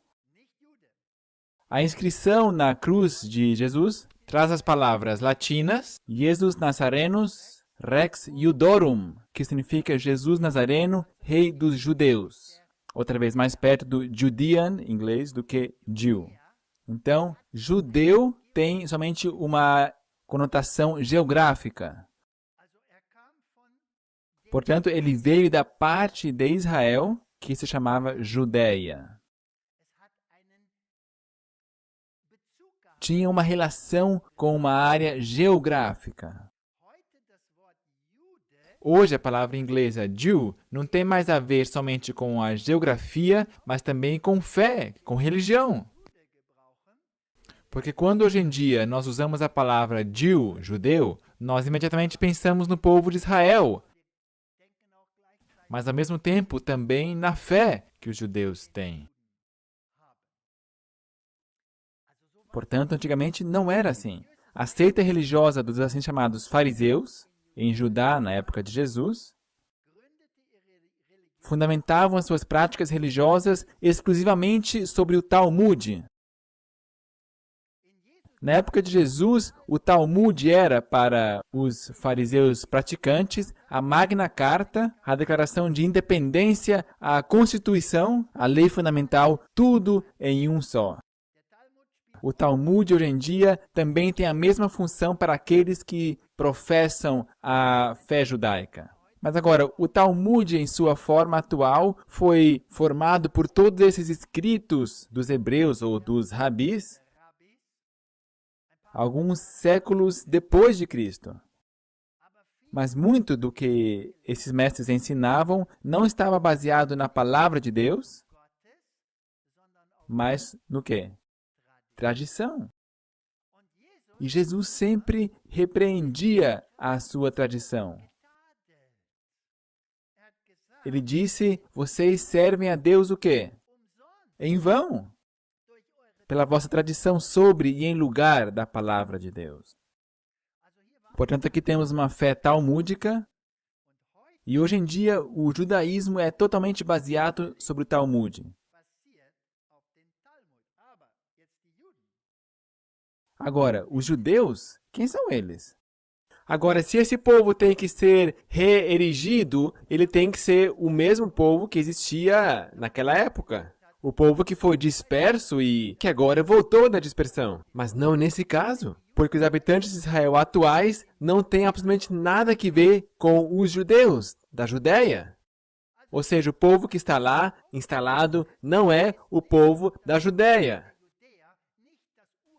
A inscrição na cruz de Jesus traz as palavras latinas Jesus Nazarenus Rex Iudorum, que significa Jesus Nazareno, Rei dos Judeus. Outra vez mais perto do Judean, em inglês, do que Jew. Então, judeu tem somente uma conotação geográfica. Portanto, ele veio da parte de Israel que se chamava Judeia. Tinha uma relação com uma área geográfica. Hoje, a palavra inglesa Jew não tem mais a ver somente com a geografia, mas também com fé, com religião. Porque quando hoje em dia nós usamos a palavra Jew, judeu, nós imediatamente pensamos no povo de Israel. Mas, ao mesmo tempo, também na fé que os judeus têm. Portanto, antigamente não era assim. A seita religiosa dos assim chamados fariseus, em Judá, na época de Jesus, fundamentavam as suas práticas religiosas exclusivamente sobre o Talmud. Na época de Jesus, o Talmud era, para os fariseus praticantes, a Magna Carta, a declaração de independência, a Constituição, a lei fundamental, tudo em um só. O Talmud, hoje em dia, também tem a mesma função para aqueles que professam a fé judaica. Mas agora, o Talmud, em sua forma atual, foi formado por todos esses escritos dos hebreus ou dos rabis, alguns séculos depois de Cristo. Mas muito do que esses mestres ensinavam não estava baseado na palavra de Deus, mas no quê? Tradição. E Jesus sempre repreendia a sua tradição. Ele disse, vocês servem a Deus o quê? Em vão. Pela vossa tradição sobre e em lugar da palavra de Deus. Portanto, aqui temos uma fé talmúdica. E hoje em dia, o judaísmo é totalmente baseado sobre o Talmud. Agora, os judeus, quem são eles? Agora, se esse povo tem que ser reerigido, ele tem que ser o mesmo povo que existia naquela época. O povo que foi disperso e que agora voltou da dispersão. Mas não nesse caso, porque os habitantes de Israel atuais não têm absolutamente nada a ver com os judeus da Judéia. Ou seja, o povo que está lá, instalado, não é o povo da Judéia.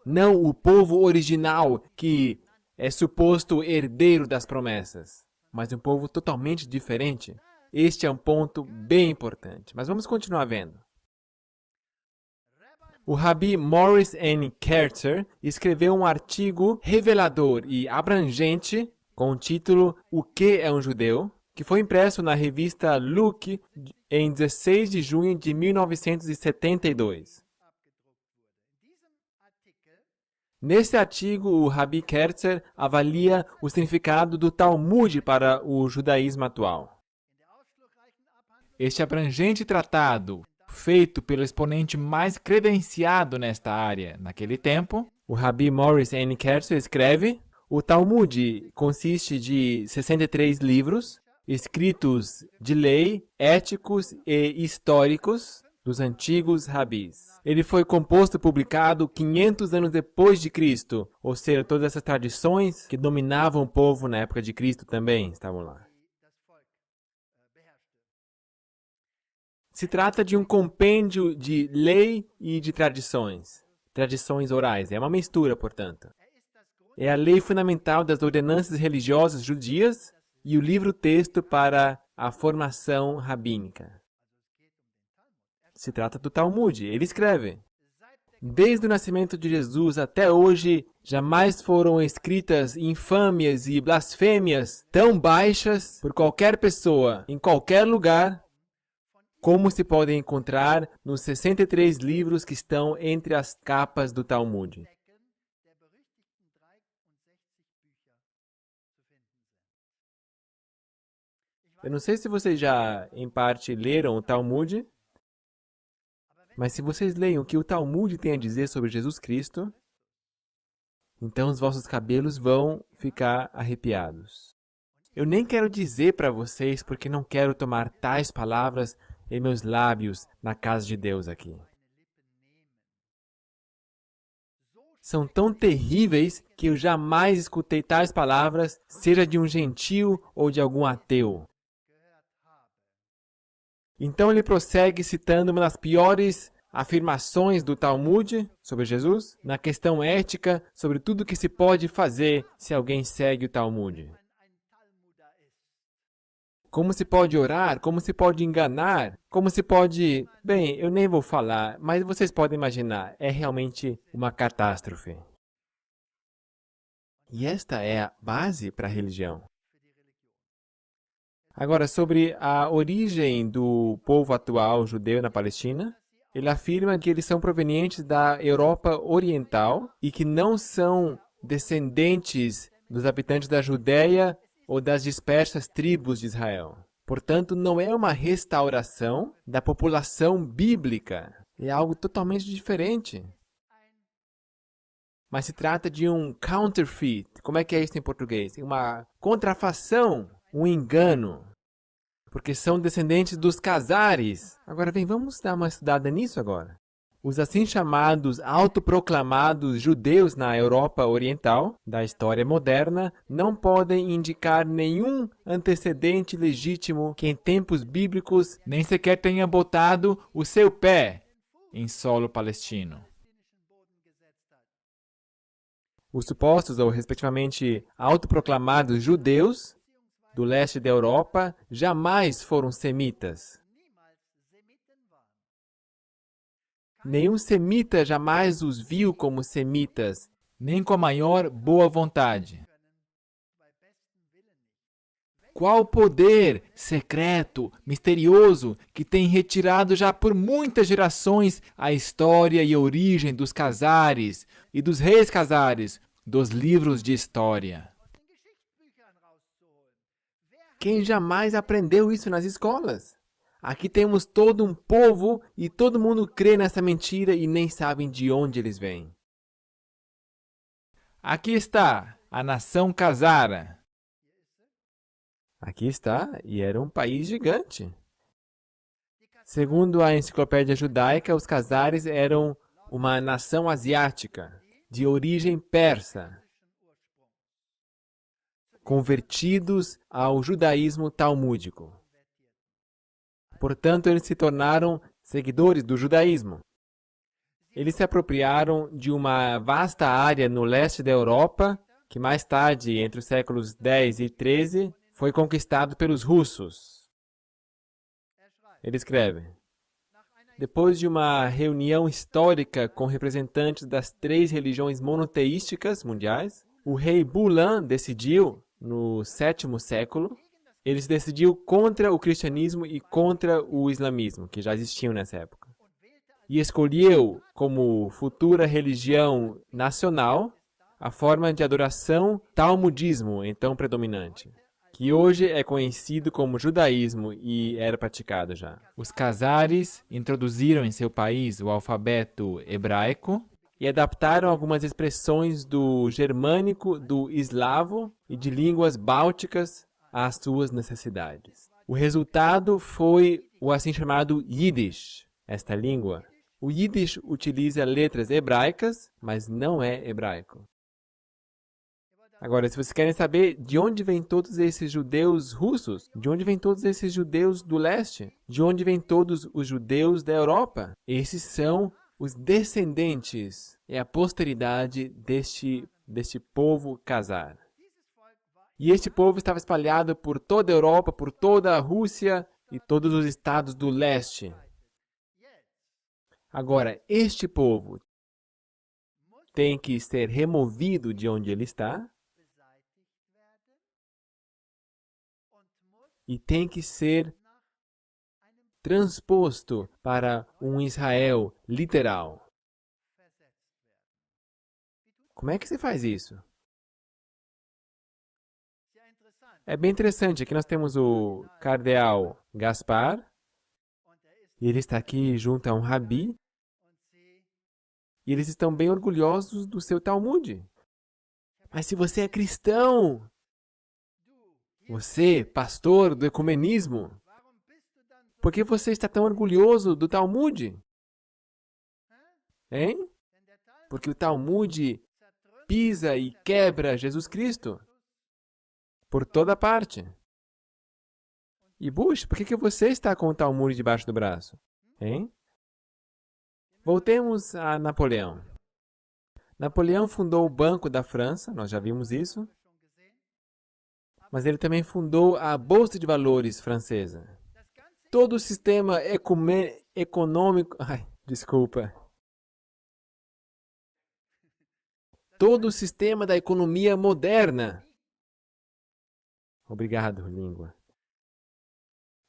Não o povo original que é suposto herdeiro das promessas, mas um povo totalmente diferente. Este é um ponto bem importante. Mas vamos continuar vendo. O Rabi Morris N. Kertzer escreveu um artigo revelador e abrangente com o título O que é um judeu?, que foi impresso na revista Look em 16 de junho de 1972. Nesse artigo, o Rabi Kertzer avalia o significado do Talmud para o judaísmo atual. Este abrangente tratado, feito pelo exponente mais credenciado nesta área naquele tempo, o Rabi Morris N. Kertzer escreve: o Talmud consiste de 63 livros, escritos de lei, éticos e históricos dos antigos rabis. Ele foi composto e publicado 500 anos depois de Cristo, ou seja, todas essas tradições que dominavam o povo na época de Cristo também estavam lá. Se trata de um compêndio de lei e de tradições orais. É uma mistura, portanto. É a lei fundamental das ordenanças religiosas judias e o livro-texto para a formação rabínica. Se trata do Talmud. Ele escreve: desde o nascimento de Jesus até hoje, jamais foram escritas infâmias e blasfêmias tão baixas por qualquer pessoa, em qualquer lugar, como se podem encontrar nos 63 livros que estão entre as capas do Talmud. Eu não sei se vocês já, em parte, leram o Talmud, mas se vocês leem o que o Talmud tem a dizer sobre Jesus Cristo, então os vossos cabelos vão ficar arrepiados. Eu nem quero dizer para vocês porque não quero tomar tais palavras em meus lábios na casa de Deus aqui. São tão terríveis que eu jamais escutei tais palavras, seja de um gentio ou de algum ateu. Então ele prossegue citando uma das piores afirmações do Talmud sobre Jesus, na questão ética, sobre tudo que se pode fazer se alguém segue o Talmud. Como se pode orar, como se pode enganar, como se pode... Bem, eu nem vou falar, mas vocês podem imaginar, é realmente uma catástrofe. E esta é a base para a religião. Agora, sobre a origem do povo atual judeu na Palestina, Ele afirma que eles são provenientes da Europa Oriental e que não são descendentes dos habitantes da Judéia ou das dispersas tribos de Israel. Portanto, não é uma restauração da população bíblica. É algo totalmente diferente. Mas se trata de um counterfeit. Como é que é isso em português? Uma contrafação, um engano. Porque são descendentes dos Casares. Agora, vamos dar uma estudada nisso agora. Os assim chamados autoproclamados judeus na Europa Oriental, da história moderna, não podem indicar nenhum antecedente legítimo que em tempos bíblicos nem sequer tenha botado o seu pé em solo palestino. Os supostos, ou respectivamente autoproclamados judeus do leste da Europa jamais foram semitas. Nenhum semita jamais os viu como semitas, nem com a maior boa vontade. Qual poder secreto, misterioso, que tem retirado já por muitas gerações a história e a origem dos Casares e dos reis Casares dos livros de história? Quem jamais aprendeu isso nas escolas? Aqui temos todo um povo e todo mundo crê nessa mentira e nem sabem de onde eles vêm. Aqui está a nação Casara. Aqui está, e era um país gigante. Segundo a enciclopédia judaica, os Casares eram uma nação asiática, de origem persa, convertidos ao judaísmo talmúdico. Portanto, eles se tornaram seguidores do judaísmo. Eles se apropriaram de uma vasta área no leste da Europa, que mais tarde, entre os séculos 10 e 13, foi conquistado pelos russos. Ele escreve: depois de uma reunião histórica com representantes das 3 religiões monoteísticas mundiais, o rei Bulan decidiu, no 7º século, ele se decidiu contra o cristianismo e contra o islamismo, que já existiam nessa época. E escolheu como futura religião nacional a forma de adoração talmudismo, então predominante, que hoje é conhecido como judaísmo e era praticado já. Os Casares introduziram em seu país o alfabeto hebraico e adaptaram algumas expressões do germânico, do eslavo e de línguas bálticas às suas necessidades. O resultado foi o assim chamado Yiddish, esta língua. O Yiddish utiliza letras hebraicas, mas não é hebraico. Agora, se vocês querem saber de onde vêm todos esses judeus russos, de onde vêm todos esses judeus do leste, de onde vêm todos os judeus da Europa, esses são os descendentes, é a posteridade deste povo Khazar. E este povo estava espalhado por toda a Europa, por toda a Rússia e todos os estados do leste. Agora, este povo tem que ser removido de onde ele está e tem que ser transposto para um Israel literal. Como é que se faz isso? É bem interessante. Aqui nós temos o cardeal Gaspar, e ele está aqui junto a um rabi, e eles estão bem orgulhosos do seu Talmud. Mas se você é cristão, você, pastor do ecumenismo, por que você está tão orgulhoso do Talmud? Hein? Porque o Talmud pisa e quebra Jesus Cristo por toda parte. E Bush, por que você está com o Talmud debaixo do braço? Hein? Voltemos a Napoleão. Napoleão fundou o Banco da França, nós já vimos isso. Mas ele também fundou a Bolsa de Valores francesa. Todo o sistema econômico... Todo o sistema da economia moderna. Obrigado, língua.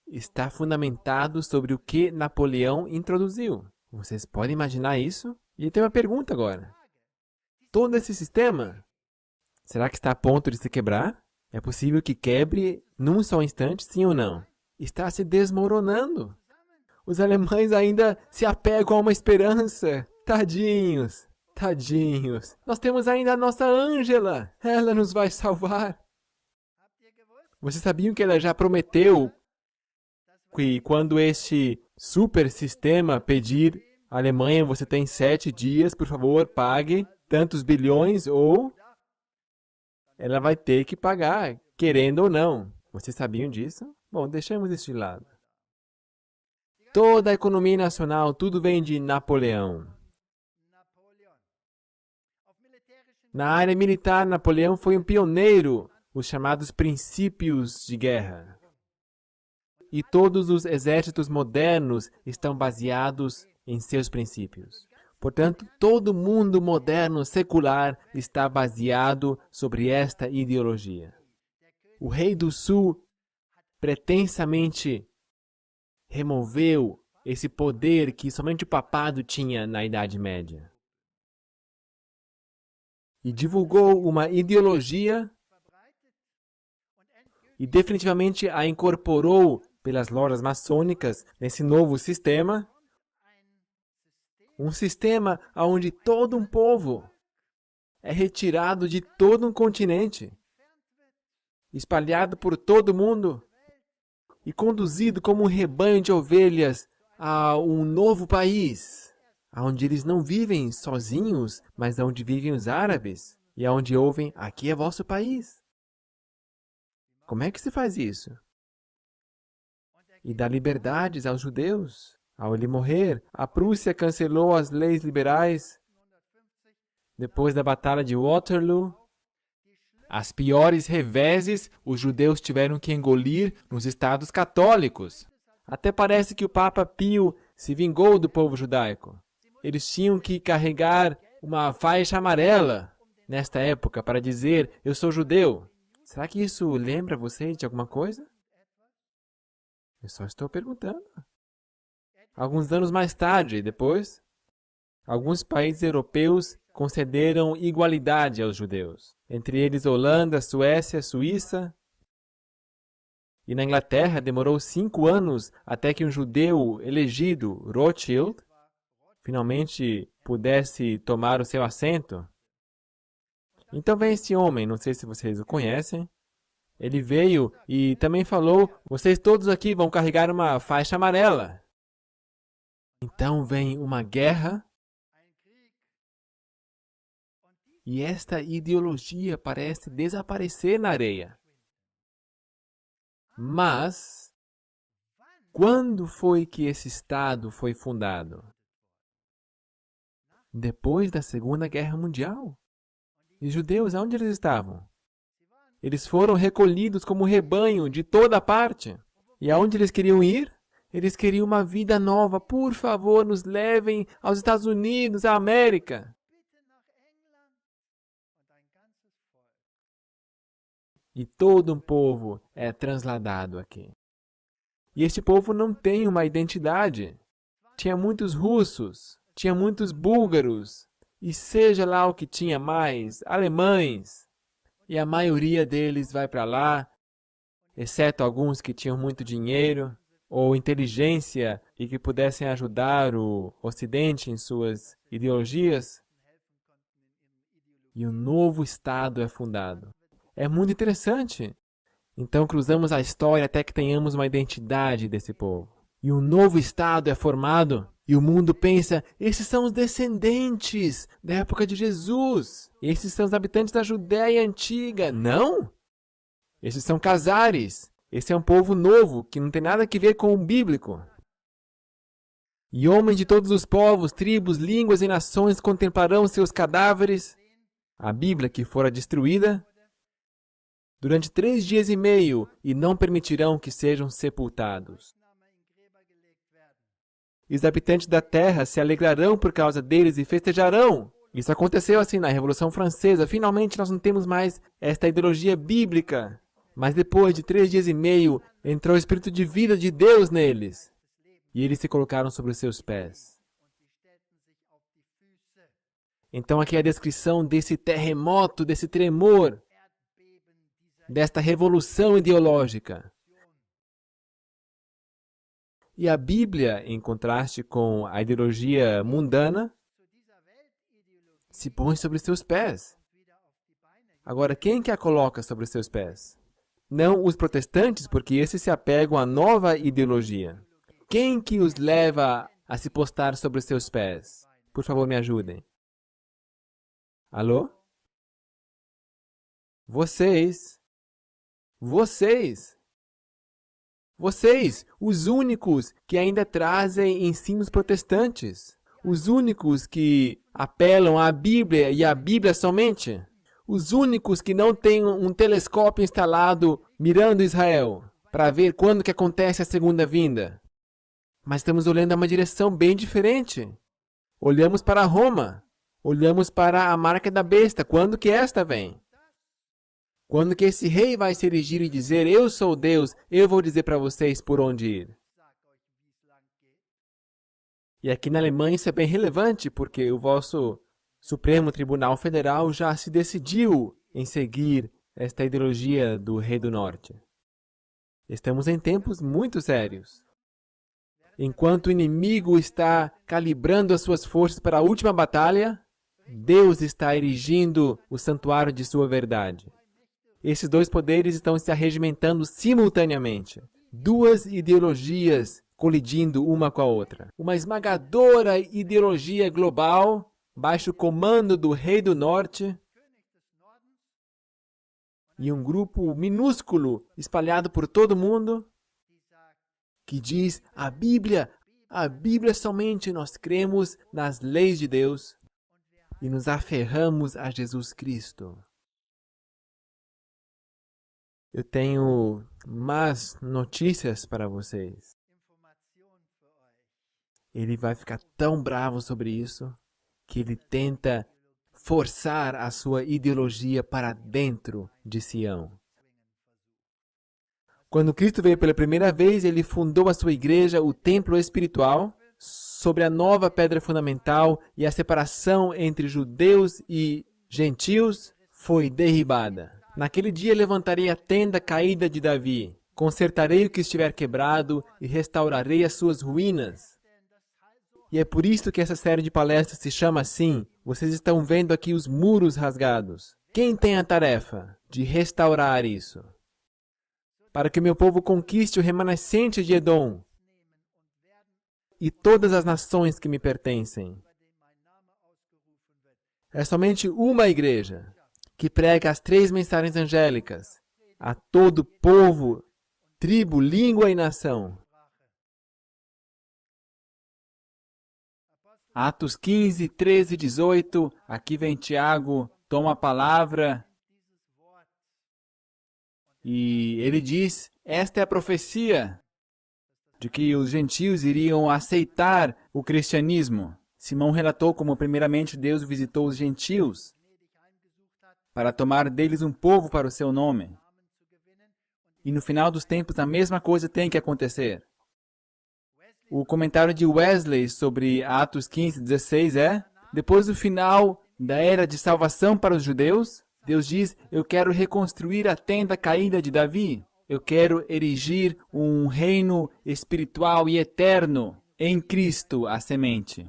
Está fundamentado sobre o que Napoleão introduziu. Vocês podem imaginar isso? E tem uma pergunta agora. Todo esse sistema, será que está a ponto de se quebrar? É possível que quebre num só instante, sim ou não? Está se desmoronando. Os alemães ainda se apegam a uma esperança. Tadinhos, tadinhos. Nós temos ainda a nossa Ângela. Ela nos vai salvar. Vocês sabiam que ela já prometeu que quando este super sistema pedir à Alemanha, você tem 7 dias, por favor, pague tantos bilhões, ou ela vai ter que pagar, querendo ou não. Vocês sabiam disso? Bom, deixamos isso de lado. Toda a economia nacional, tudo vem de Napoleão. Na área militar, Napoleão foi um pioneiro, os chamados princípios de guerra. E todos os exércitos modernos estão baseados em seus princípios. Portanto, todo mundo moderno secular está baseado sobre esta ideologia. O rei do sul pretensamente removeu esse poder que somente o papado tinha na Idade Média. E divulgou uma ideologia e definitivamente a incorporou pelas lojas maçônicas nesse novo sistema. Um sistema onde todo um povo é retirado de todo um continente, espalhado por todo o mundo e conduzido como um rebanho de ovelhas a um novo país, onde eles não vivem sozinhos, mas onde vivem os árabes e onde ouvem: aqui é vosso país. Como é que se faz isso? E dá liberdades aos judeus. Ao ele morrer, a Prússia cancelou as leis liberais. Depois da Batalha de Waterloo, as piores reveses os judeus tiveram que engolir nos estados católicos. Até parece que o Papa Pio se vingou do povo judaico. Eles tinham que carregar uma faixa amarela nesta época para dizer: eu sou judeu. Será que isso lembra vocês de alguma coisa? Eu só estou perguntando. Alguns anos mais tarde, depois, alguns países europeus concederam igualdade aos judeus. Entre eles Holanda, Suécia, Suíça. E na Inglaterra demorou 5 anos até que um judeu elegido, Rothschild, finalmente pudesse tomar o seu assento. Então vem esse homem, não sei se vocês o conhecem. Ele veio e também falou: vocês todos aqui vão carregar uma faixa amarela. Então vem uma guerra e esta ideologia parece desaparecer na areia. Mas, quando foi que esse Estado foi fundado? Depois da Segunda Guerra Mundial. E os judeus, onde eles estavam? Eles foram recolhidos como rebanho de toda parte. E aonde eles queriam ir? Eles queriam uma vida nova. Por favor, nos levem aos Estados Unidos, à América. E todo um povo é transladado aqui. E este povo não tem uma identidade. Tinha muitos russos, tinha muitos búlgaros, e seja lá o que tinha mais, alemães. E a maioria deles vai para lá, exceto alguns que tinham muito dinheiro ou inteligência e que pudessem ajudar o Ocidente em suas ideologias. E um novo Estado é fundado. É muito interessante. Então cruzamos a história até que tenhamos uma identidade desse povo. E um novo Estado é formado. E o mundo pensa: esses são os descendentes da época de Jesus. Esses são os habitantes da Judéia antiga. Não! Esses são Casares. Esse é um povo novo, que não tem nada a ver com o bíblico. E homens de todos os povos, tribos, línguas e nações contemplarão seus cadáveres, a Bíblia que fora destruída, durante 3 dias e meio, e não permitirão que sejam sepultados. E os habitantes da terra se alegrarão por causa deles e festejarão. Isso aconteceu assim na Revolução Francesa. Finalmente nós não temos mais esta ideologia bíblica. Mas depois de 3 dias e meio, entrou o Espírito de vida de Deus neles. E eles se colocaram sobre os seus pés. Então aqui é a descrição desse terremoto, desse tremor, desta revolução ideológica. E a Bíblia, em contraste com a ideologia mundana, se põe sobre seus pés. Agora, quem que a coloca sobre seus pés? Não os protestantes, porque esses se apegam à nova ideologia. Quem que os leva a se postar sobre seus pés? Por favor, me ajudem. Alô? Vocês, os únicos que ainda trazem ensinos protestantes, os únicos que apelam à Bíblia e à Bíblia somente, os únicos que não têm um telescópio instalado mirando Israel para ver quando que acontece a segunda vinda. Mas estamos olhando a uma direção bem diferente. Olhamos para Roma, olhamos para a marca da besta, quando que esta vem? Quando que esse rei vai se erigir e dizer, eu sou Deus, eu vou dizer para vocês por onde ir. E aqui na Alemanha isso é bem relevante, porque o vosso Supremo Tribunal Federal já se decidiu em seguir esta ideologia do Rei do Norte. Estamos em tempos muito sérios. Enquanto o inimigo está calibrando as suas forças para a última batalha, Deus está erigindo o santuário de sua verdade. Esses dois poderes estão se arregimentando simultaneamente. Duas ideologias colidindo uma com a outra. Uma esmagadora ideologia global, baixo o comando do Rei do Norte, e um grupo minúsculo espalhado por todo o mundo, que diz, a Bíblia somente nós cremos nas leis de Deus e nos aferramos a Jesus Cristo. Eu tenho más notícias para vocês. Ele vai ficar tão bravo sobre isso que ele tenta forçar a sua ideologia para dentro de Sião. Quando Cristo veio pela primeira vez, ele fundou a sua igreja, o templo espiritual, sobre a nova pedra fundamental, e a separação entre judeus e gentios foi derribada. Naquele dia levantarei a tenda caída de Davi, consertarei o que estiver quebrado e restaurarei as suas ruínas. E é por isso que essa série de palestras se chama assim. Vocês estão vendo aqui os muros rasgados. Quem tem a tarefa de restaurar isso? Para que o meu povo conquiste o remanescente de Edom e todas as nações que me pertencem. É somente uma igreja que prega as 3 mensagens angélicas a todo povo, tribo, língua e nação. Atos 15, 13 e 18, aqui vem Tiago, toma a palavra e ele diz, esta é a profecia de que os gentios iriam aceitar o cristianismo. Simão relatou como primeiramente Deus visitou os gentios para tomar deles um povo para o seu nome. E no final dos tempos a mesma coisa tem que acontecer. O comentário de Wesley sobre Atos 15, 16 é: depois do final da era de salvação para os judeus, Deus diz, eu quero reconstruir a tenda caída de Davi. Eu quero erigir um reino espiritual e eterno em Cristo, a semente.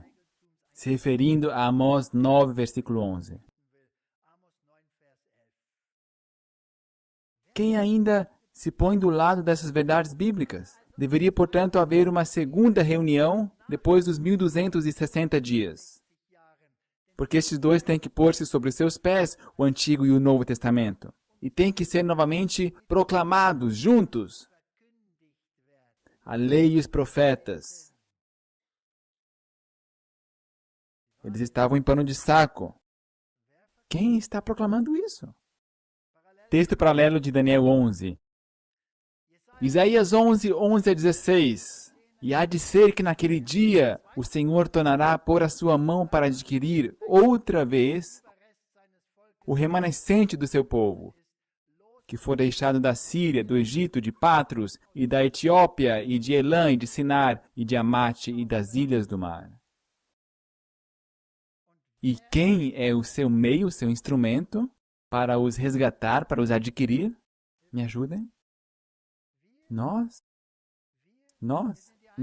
Se referindo a Amós 9, versículo 11. Quem ainda se põe do lado dessas verdades bíblicas? Deveria, portanto, haver uma segunda reunião depois dos 1260 dias. Porque estes dois têm que pôr-se sobre seus pés, o Antigo e o Novo Testamento. E têm que ser novamente proclamados juntos. A lei e os profetas. Eles estavam em pano de saco. Quem está proclamando isso? Texto paralelo de Daniel 11. Isaías 11, 11 a 16. E há de ser que naquele dia o Senhor tornará a pôr a sua mão para adquirir outra vez o remanescente do seu povo, que for deixado da Síria, do Egito, de Patros, e da Etiópia, e de Elã, e de Sinar, e de Amate, e das ilhas do mar. E quem é o seu meio, o seu instrumento para os resgatar, para os adquirir? Me ajudem? Nós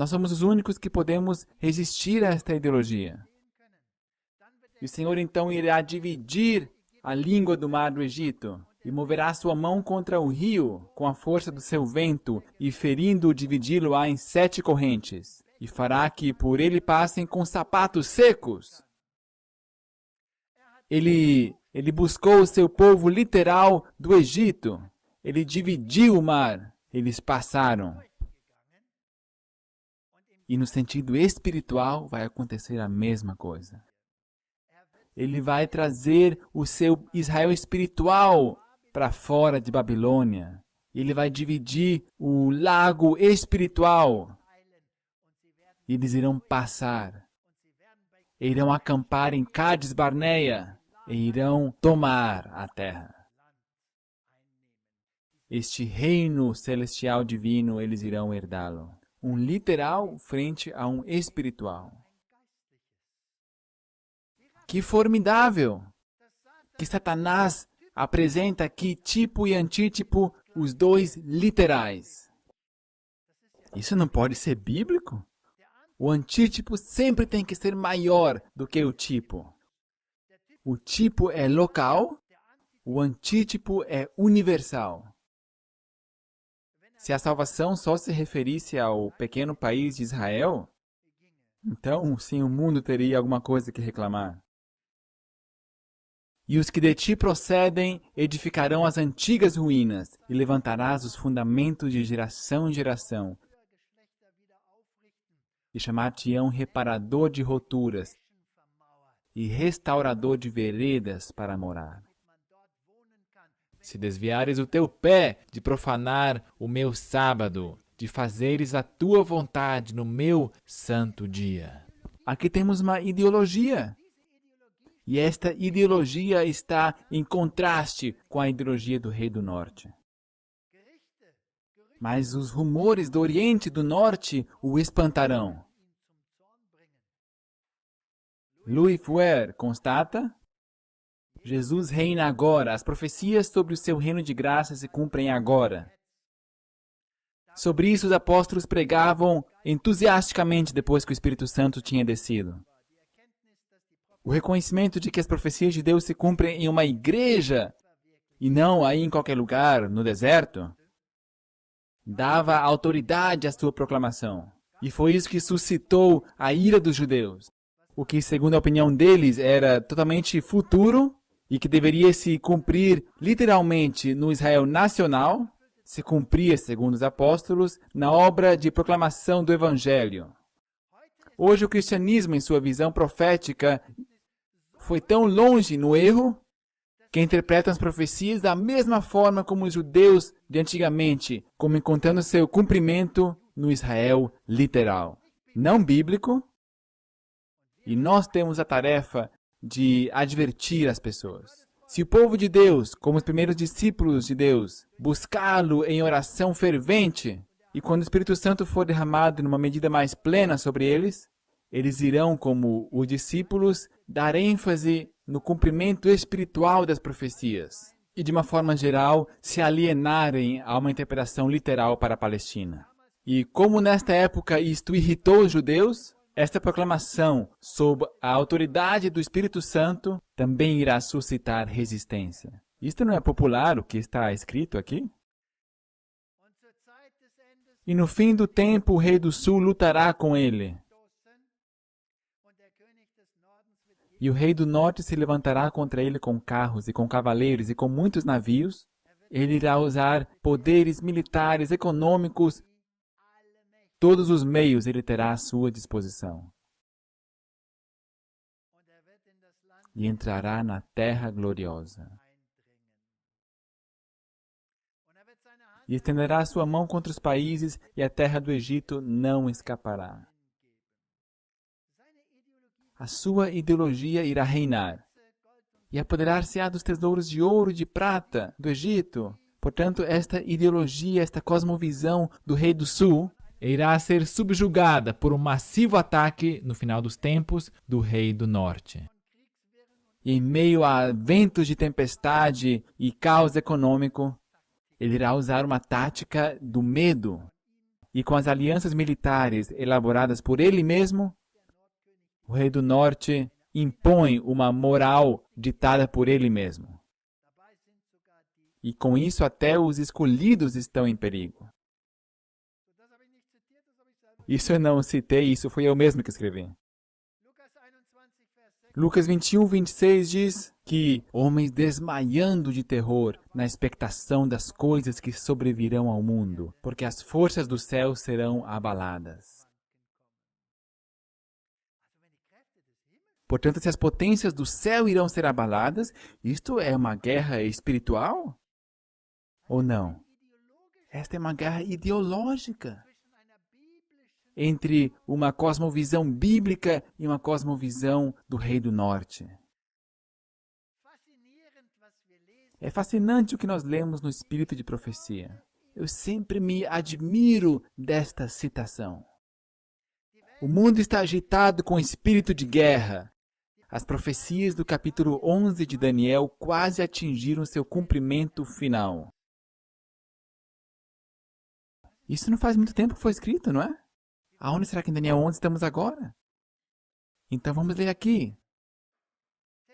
somos os únicos que podemos resistir a esta ideologia. E o Senhor então irá dividir a língua do mar do Egito e moverá sua mão contra o rio com a força do seu vento e ferindo-o dividi-lo-á em 7 correntes e fará que por ele passem com sapatos secos. Ele buscou o seu povo literal do Egito. Ele dividiu o mar. Eles passaram. E no sentido espiritual vai acontecer a mesma coisa. Ele vai trazer o seu Israel espiritual para fora de Babilônia. Ele vai dividir o lago espiritual. E eles irão passar. Irão acampar em Cádiz Barneia e irão tomar a terra. Este reino celestial divino, eles irão herdá-lo. Um literal frente a um espiritual. Que formidável! Que Satanás apresenta aqui tipo e antítipo, os dois literais. Isso não pode ser bíblico? O antítipo sempre tem que ser maior do que o tipo. O tipo é local, o antítipo é universal. Se a salvação só se referisse ao pequeno país de Israel, então sim, o mundo teria alguma coisa que reclamar. E os que de ti procedem edificarão as antigas ruínas, e levantarás os fundamentos de geração em geração, e chamar-te-ão reparador de roturas, e restaurador de veredas para morar. Se desviares o teu pé de profanar o meu sábado, de fazeres a tua vontade no meu santo dia. Aqui temos uma ideologia. E esta ideologia está em contraste com a ideologia do rei do norte. Mas os rumores do Oriente e do Norte o espantarão. Louis Fuer constata: Jesus reina agora, as profecias sobre o seu reino de graça se cumprem agora. Sobre isso os apóstolos pregavam entusiasticamente depois que o Espírito Santo tinha descido. O reconhecimento de que as profecias de Deus se cumprem em uma igreja e não aí em qualquer lugar, no deserto, dava autoridade à sua proclamação. E foi isso que suscitou a ira dos judeus. O que, segundo a opinião deles, era totalmente futuro e que deveria se cumprir literalmente no Israel nacional, se cumpria, segundo os apóstolos, na obra de proclamação do Evangelho. Hoje o cristianismo, em sua visão profética, foi tão longe no erro que interpretam as profecias da mesma forma como os judeus de antigamente, como encontrando seu cumprimento no Israel literal, não bíblico. E nós temos a tarefa de advertir as pessoas. Se o povo de Deus, como os primeiros discípulos de Deus, buscá-lo em oração fervente, e quando o Espírito Santo for derramado numa medida mais plena sobre eles, eles irão, como os discípulos, dar ênfase no cumprimento espiritual das profecias e, de uma forma geral, se alienarem a uma interpretação literal para a Palestina. E como nesta época isto irritou os judeus, esta proclamação sob a autoridade do Espírito Santo também irá suscitar resistência. Isto não é popular, o que está escrito aqui? E no fim do tempo o rei do sul lutará com ele. E o rei do norte se levantará contra ele com carros e com cavaleiros e com muitos navios. Ele irá usar poderes militares, econômicos, todos os meios ele terá à sua disposição. E entrará na terra gloriosa. E estenderá a sua mão contra os países, e a terra do Egito não escapará. A sua ideologia irá reinar, e apoderar-se-á dos tesouros de ouro e de prata do Egito. Portanto, esta ideologia, esta cosmovisão do rei do sul, irá ser subjugada por um massivo ataque, no final dos tempos, do rei do norte. E em meio a ventos de tempestade e caos econômico, ele irá usar uma tática do medo. E com as alianças militares elaboradas por ele mesmo, o rei do norte impõe uma moral ditada por ele mesmo. E com isso até os escolhidos estão em perigo. Isso eu não citei, isso foi eu mesmo que escrevi. Lucas 21, 26 diz que homens desmaiando de terror na expectação das coisas que sobrevirão ao mundo, porque as forças do céu serão abaladas. Portanto, se as potências do céu irão ser abaladas, isto é uma guerra espiritual? Ou não? Esta é uma guerra ideológica entre uma cosmovisão bíblica e uma cosmovisão do Rei do Norte. É fascinante o que nós lemos no Espírito de Profecia. Eu sempre me admiro desta citação. O mundo está agitado com espírito de guerra. As profecias do capítulo 11 de Daniel quase atingiram seu cumprimento final. Isso não faz muito tempo que foi escrito, não é? Aonde será que em Daniel 11 estamos agora? Então vamos ler aqui.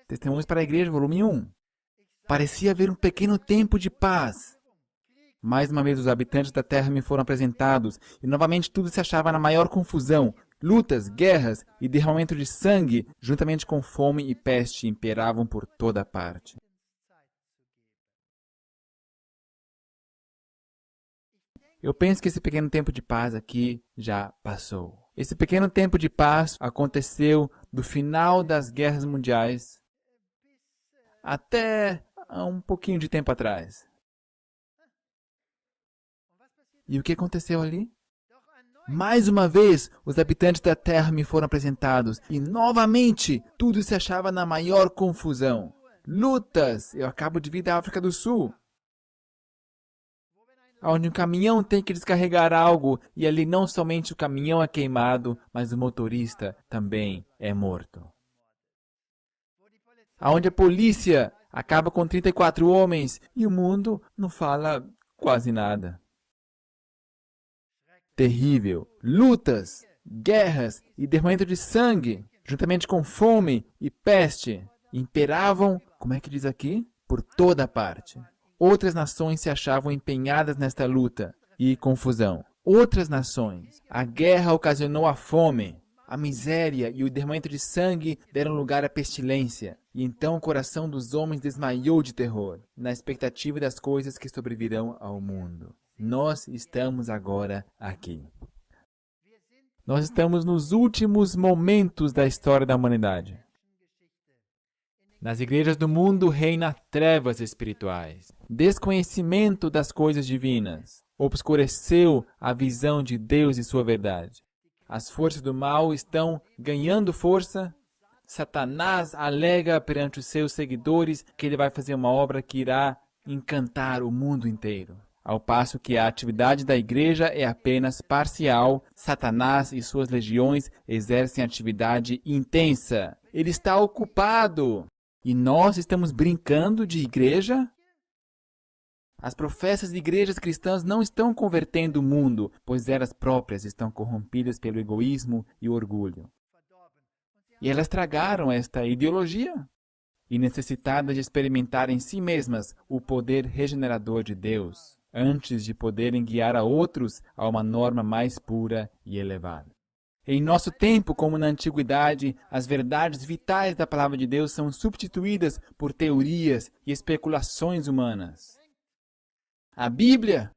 Testemunhos para a Igreja, volume 1. Parecia haver um pequeno tempo de paz. Mais uma vez os habitantes da terra me foram apresentados, e novamente tudo se achava na maior confusão. Lutas, guerras e derramamento de sangue, juntamente com fome e peste, imperavam por toda parte. Eu penso que esse pequeno tempo de paz aqui já passou. Esse pequeno tempo de paz aconteceu do final das guerras mundiais até um pouquinho de tempo atrás. E o que aconteceu ali? Mais uma vez, os habitantes da terra me foram apresentados, e novamente tudo se achava na maior confusão. Lutas! Eu acabo de vir da África do Sul, onde um caminhão tem que descarregar algo, e ali não somente o caminhão é queimado, mas o motorista também é morto. Onde a polícia acaba com 34 homens, e o mundo não fala quase nada. Terrível. Lutas, guerras e derramamento de sangue, juntamente com fome e peste, imperavam, como é que diz aqui? Por toda parte. Outras nações se achavam empenhadas nesta luta e confusão. Outras nações. A guerra ocasionou a fome, a miséria e o derramamento de sangue deram lugar à pestilência. E então o coração dos homens desmaiou de terror, na expectativa das coisas que sobrevirão ao mundo. Nós estamos agora aqui. Nós estamos nos últimos momentos da história da humanidade. Nas igrejas do mundo reina trevas espirituais. Desconhecimento das coisas divinas obscureceu a visão de Deus e sua verdade. As forças do mal estão ganhando força. Satanás alega perante os seus seguidores que ele vai fazer uma obra que irá encantar o mundo inteiro. Ao passo que a atividade da igreja é apenas parcial, Satanás e suas legiões exercem atividade intensa. Ele está ocupado. E nós estamos brincando de igreja? As professas de igrejas cristãs não estão convertendo o mundo, pois elas próprias estão corrompidas pelo egoísmo e o orgulho. E elas tragaram esta ideologia, e necessitadas de experimentar em si mesmas o poder regenerador de Deus, antes de poderem guiar a outros a uma norma mais pura e elevada. Em nosso tempo, como na antiguidade, as verdades vitais da palavra de Deus são substituídas por teorias e especulações humanas. A Bíblia?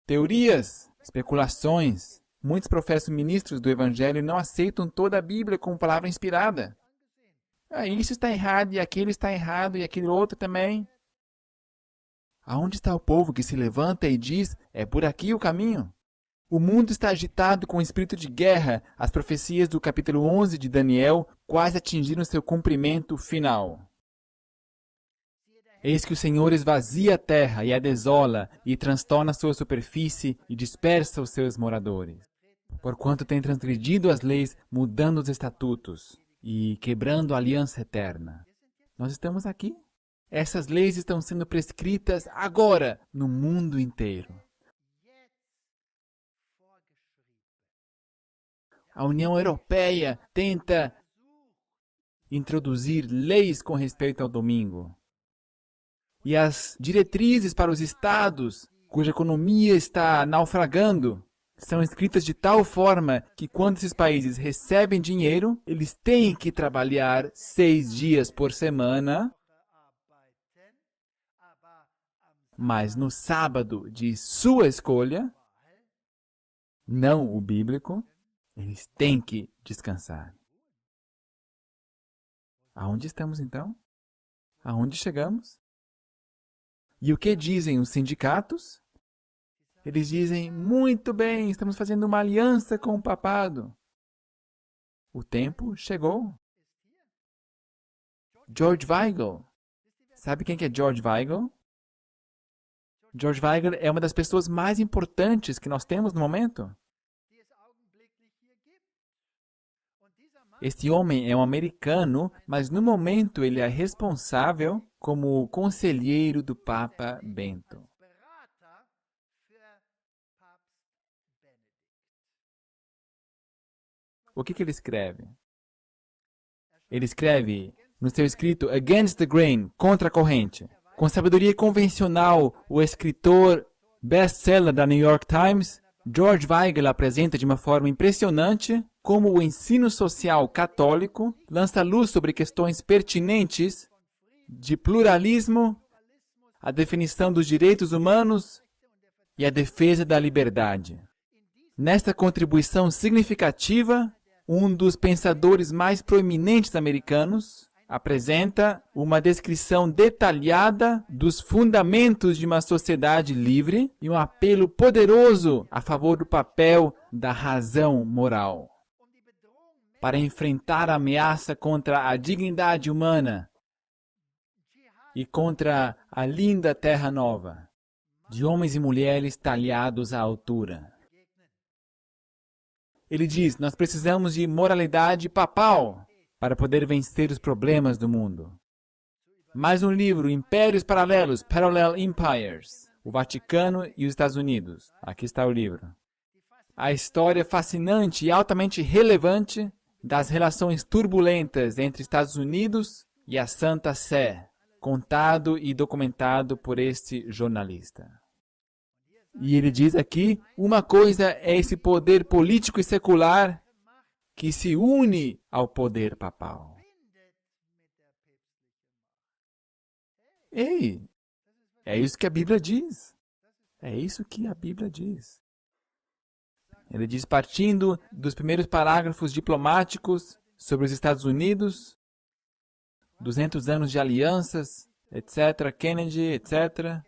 Teorias, especulações. Muitos professos ministros do Evangelho não aceitam toda a Bíblia como palavra inspirada. Isso está errado, e aquilo está errado, e aquele outro também. Aonde está o povo que se levanta e diz, é por aqui o caminho? O mundo está agitado com o espírito de guerra. As profecias do capítulo 11 de Daniel quase atingiram seu cumprimento final. Eis que o Senhor esvazia a terra e a desola, e transtorna sua superfície e dispersa os seus moradores. Porquanto tem transgredido as leis, mudando os estatutos. e quebrando a aliança eterna. Nós estamos aqui. Essas leis estão sendo prescritas agora no mundo inteiro. A União Europeia tenta introduzir leis com respeito ao domingo. E as diretrizes para os estados, cuja economia está naufragando, são escritas de tal forma que quando esses países recebem dinheiro, eles têm que trabalhar 6 dias por semana, mas no sábado de sua escolha, não o bíblico, eles têm que descansar. Aonde estamos então? Aonde chegamos? E o que dizem os sindicatos? Eles dizem, muito bem, estamos fazendo uma aliança com o papado. O tempo chegou. George Weigel. Sabe quem que é George Weigel? George Weigel é uma das pessoas mais importantes que nós temos no momento. Este homem é um americano, mas no momento ele é responsável como conselheiro do Papa Bento. O que ele escreve? Ele escreve no seu escrito Against the Grain, contra a corrente. Com sabedoria convencional, o escritor best-seller da New York Times, George Weigel apresenta de uma forma impressionante como o ensino social católico lança luz sobre questões pertinentes de pluralismo, a definição dos direitos humanos e a defesa da liberdade. Nesta contribuição significativa, um dos pensadores mais proeminentes americanos apresenta uma descrição detalhada dos fundamentos de uma sociedade livre e um apelo poderoso a favor do papel da razão moral. Para enfrentar a ameaça contra a dignidade humana e contra a linda terra nova, de homens e mulheres talhados à altura. Ele diz, nós precisamos de moralidade papal para poder vencer os problemas do mundo. Mais um livro, Impérios Paralelos, Parallel Empires, o Vaticano e os Estados Unidos. Aqui está o livro. A história fascinante e altamente relevante das relações turbulentas entre Estados Unidos e a Santa Sé, contado e documentado por este jornalista. E ele diz aqui, uma coisa é esse poder político e secular que se une ao poder papal. Ei, é isso que a Bíblia diz. É isso que a Bíblia diz. Ele diz, partindo dos primeiros parágrafos diplomáticos sobre os Estados Unidos, 200 anos de alianças, etc., Kennedy, etc.,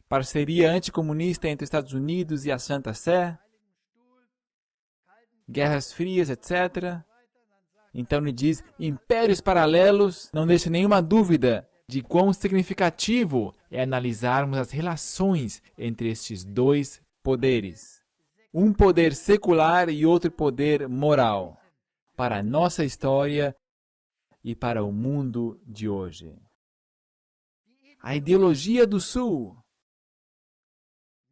parceria anticomunista entre os Estados Unidos e a Santa Sé, guerras frias, etc. Então ele diz, impérios paralelos, não deixa nenhuma dúvida de quão significativo é analisarmos as relações entre estes dois poderes. Um poder secular e outro poder moral, para a nossa história e para o mundo de hoje. A ideologia do Sul,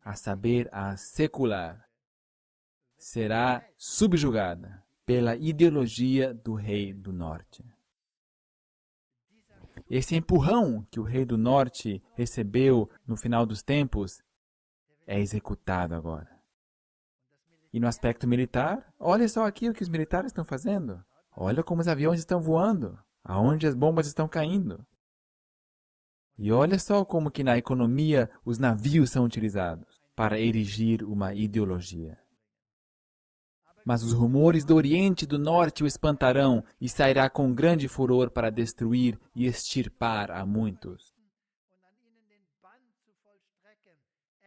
a saber, a secular, será subjugada pela ideologia do rei do norte. Esse empurrão que o rei do norte recebeu no final dos tempos é executado agora. E no aspecto militar, olha só aqui o que os militares estão fazendo. Olha como os aviões estão voando, aonde as bombas estão caindo. E olha só como que na economia os navios são utilizados para erigir uma ideologia. Mas os rumores do Oriente e do Norte o espantarão e sairá com grande furor para destruir e extirpar a muitos.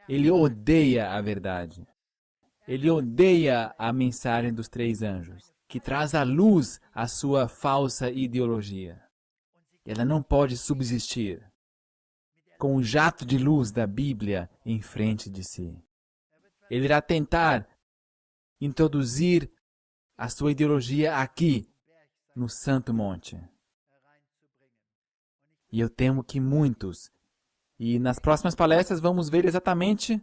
Ele odeia a verdade. Ele odeia a mensagem dos 3 anjos, que traz à luz a sua falsa ideologia. Ela não pode subsistir com o jato de luz da Bíblia em frente de si. Ele irá tentar introduzir a sua ideologia aqui, no Santo Monte. E eu temo que muitos, e nas próximas palestras vamos ver exatamente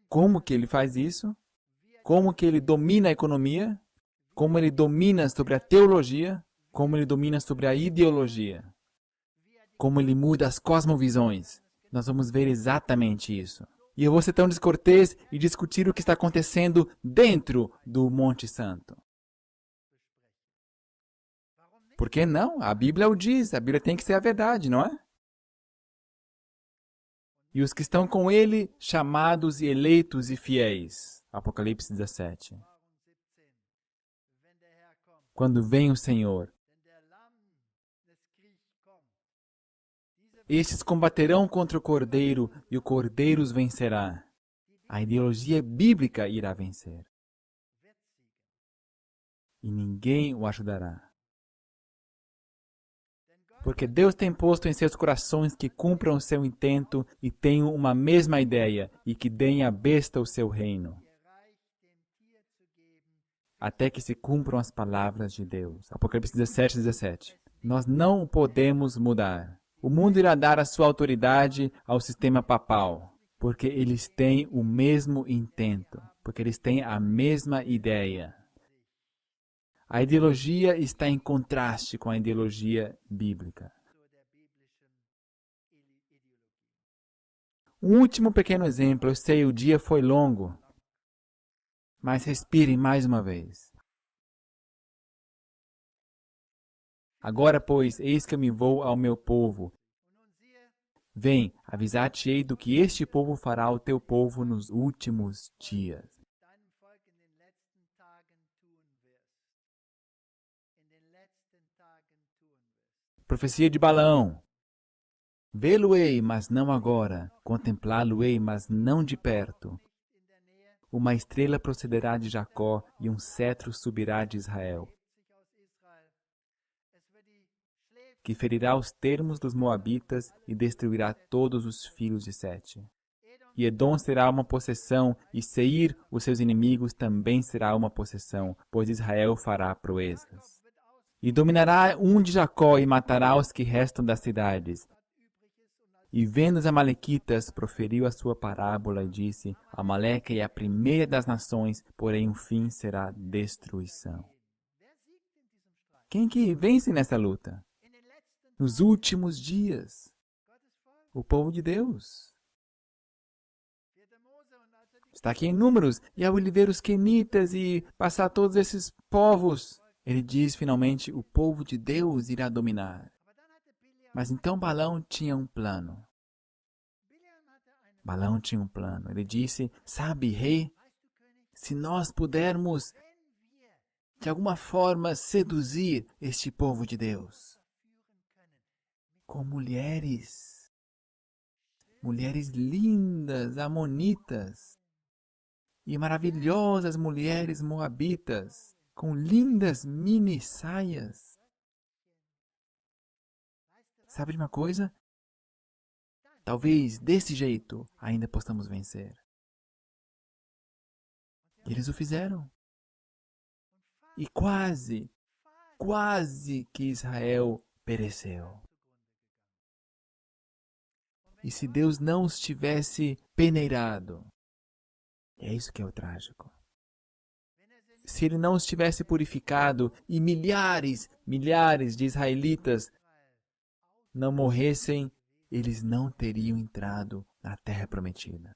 como que ele faz isso, como que ele domina a economia, como ele domina sobre a teologia, como ele domina sobre a ideologia, como ele muda as cosmovisões. Nós vamos ver exatamente isso. E eu vou ser tão descortês e discutir o que está acontecendo dentro do Monte Santo. Por que não? A Bíblia o diz, a Bíblia tem que ser a verdade, não é? E os que estão com ele, chamados e eleitos e fiéis. Apocalipse 17. Quando vem o Senhor, estes combaterão contra o Cordeiro e o Cordeiro os vencerá. A ideologia bíblica irá vencer. E ninguém o ajudará. Porque Deus tem posto em seus corações que cumpram o seu intento e tenham uma mesma ideia e que deem à besta o seu reino. Até que se cumpram as palavras de Deus. Apocalipse 17, 17. Nós não podemos mudar. O mundo irá dar a sua autoridade ao sistema papal, porque eles têm o mesmo intento, porque eles têm a mesma ideia. A ideologia está em contraste com a ideologia bíblica. Um último pequeno exemplo. Eu sei, o dia foi longo, mas respirem mais uma vez. Agora, pois, eis que eu me vou ao meu povo. Vem, avisar-te-ei do que este povo fará ao teu povo nos últimos dias. Profecia de Balaão. Vê-lo-ei, mas não agora. Contemplá-lo-ei, mas não de perto. Uma estrela procederá de Jacó e um cetro subirá de Israel, que ferirá os termos dos moabitas e destruirá todos os filhos de Sete. E Edom será uma possessão, e Seir, os seus inimigos, também será uma possessão, pois Israel fará proezas. E dominará um de Jacó e matará os que restam das cidades. E vendo os amalequitas, proferiu a sua parábola e disse: Amaleque é a primeira das nações, porém o fim será destruição. Quem que vence nessa luta? Nos últimos dias, o povo de Deus. Está aqui em Números, e ao ele ver os quenitas e passar todos esses povos, ele diz finalmente, o povo de Deus irá dominar. Mas então Balaão tinha um plano. Balaão tinha um plano. Ele disse, sabe, rei, se nós pudermos, de alguma forma, seduzir este povo de Deus, com mulheres lindas, amonitas, e maravilhosas mulheres moabitas, com lindas mini saias. Sabe de uma coisa? Talvez desse jeito ainda possamos vencer. E eles o fizeram. E quase que Israel pereceu. E se Deus não os tivesse peneirado, é isso que é o trágico. Se ele não os tivesse purificado e milhares de israelitas não morressem, eles não teriam entrado na terra prometida.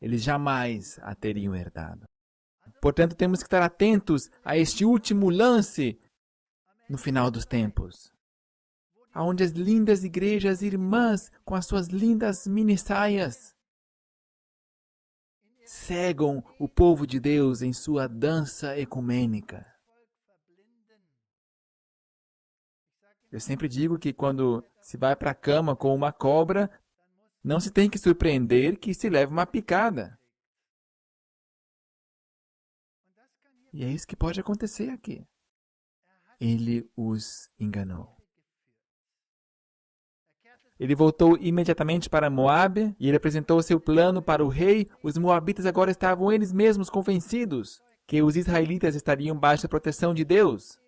Eles jamais a teriam herdado. Portanto, temos que estar atentos a este último lance no final dos tempos, onde as lindas igrejas irmãs, com as suas lindas mini-saias, cegam o povo de Deus em sua dança ecumênica. Eu sempre digo que quando se vai para a cama com uma cobra, não se tem que surpreender que se leva uma picada. E é isso que pode acontecer aqui. Ele os enganou. Ele voltou imediatamente para Moabe e ele apresentou seu plano para o rei. Os moabitas agora estavam eles mesmos convencidos que os israelitas estariam baixo a proteção de Deus,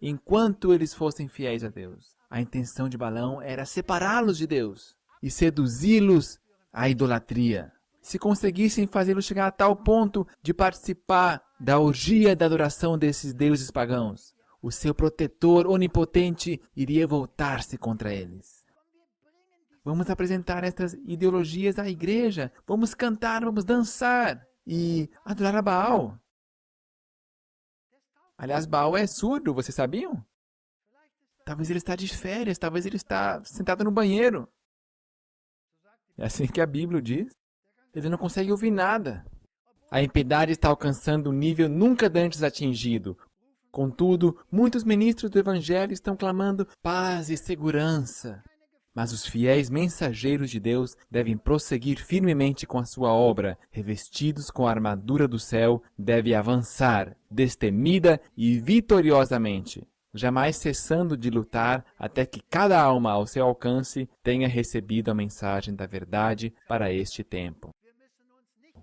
enquanto eles fossem fiéis a Deus. A intenção de Balaão era separá-los de Deus e seduzi-los à idolatria. Se conseguissem fazê-los chegar a tal ponto de participar da orgia da adoração desses deuses pagãos, o seu protetor onipotente iria voltar-se contra eles. Vamos apresentar estas ideologias à igreja. Vamos cantar, vamos dançar e adorar a Baal. Aliás, Baal é surdo, vocês sabiam? Talvez ele está de férias, talvez ele está sentado no banheiro. É assim que a Bíblia diz. Ele não consegue ouvir nada. A impiedade está alcançando um nível nunca antes atingido. Contudo, muitos ministros do Evangelho estão clamando paz e segurança. Mas os fiéis mensageiros de Deus devem prosseguir firmemente com a sua obra, revestidos com a armadura do céu, devem avançar, destemida e vitoriosamente, jamais cessando de lutar até que cada alma ao seu alcance tenha recebido a mensagem da verdade para este tempo.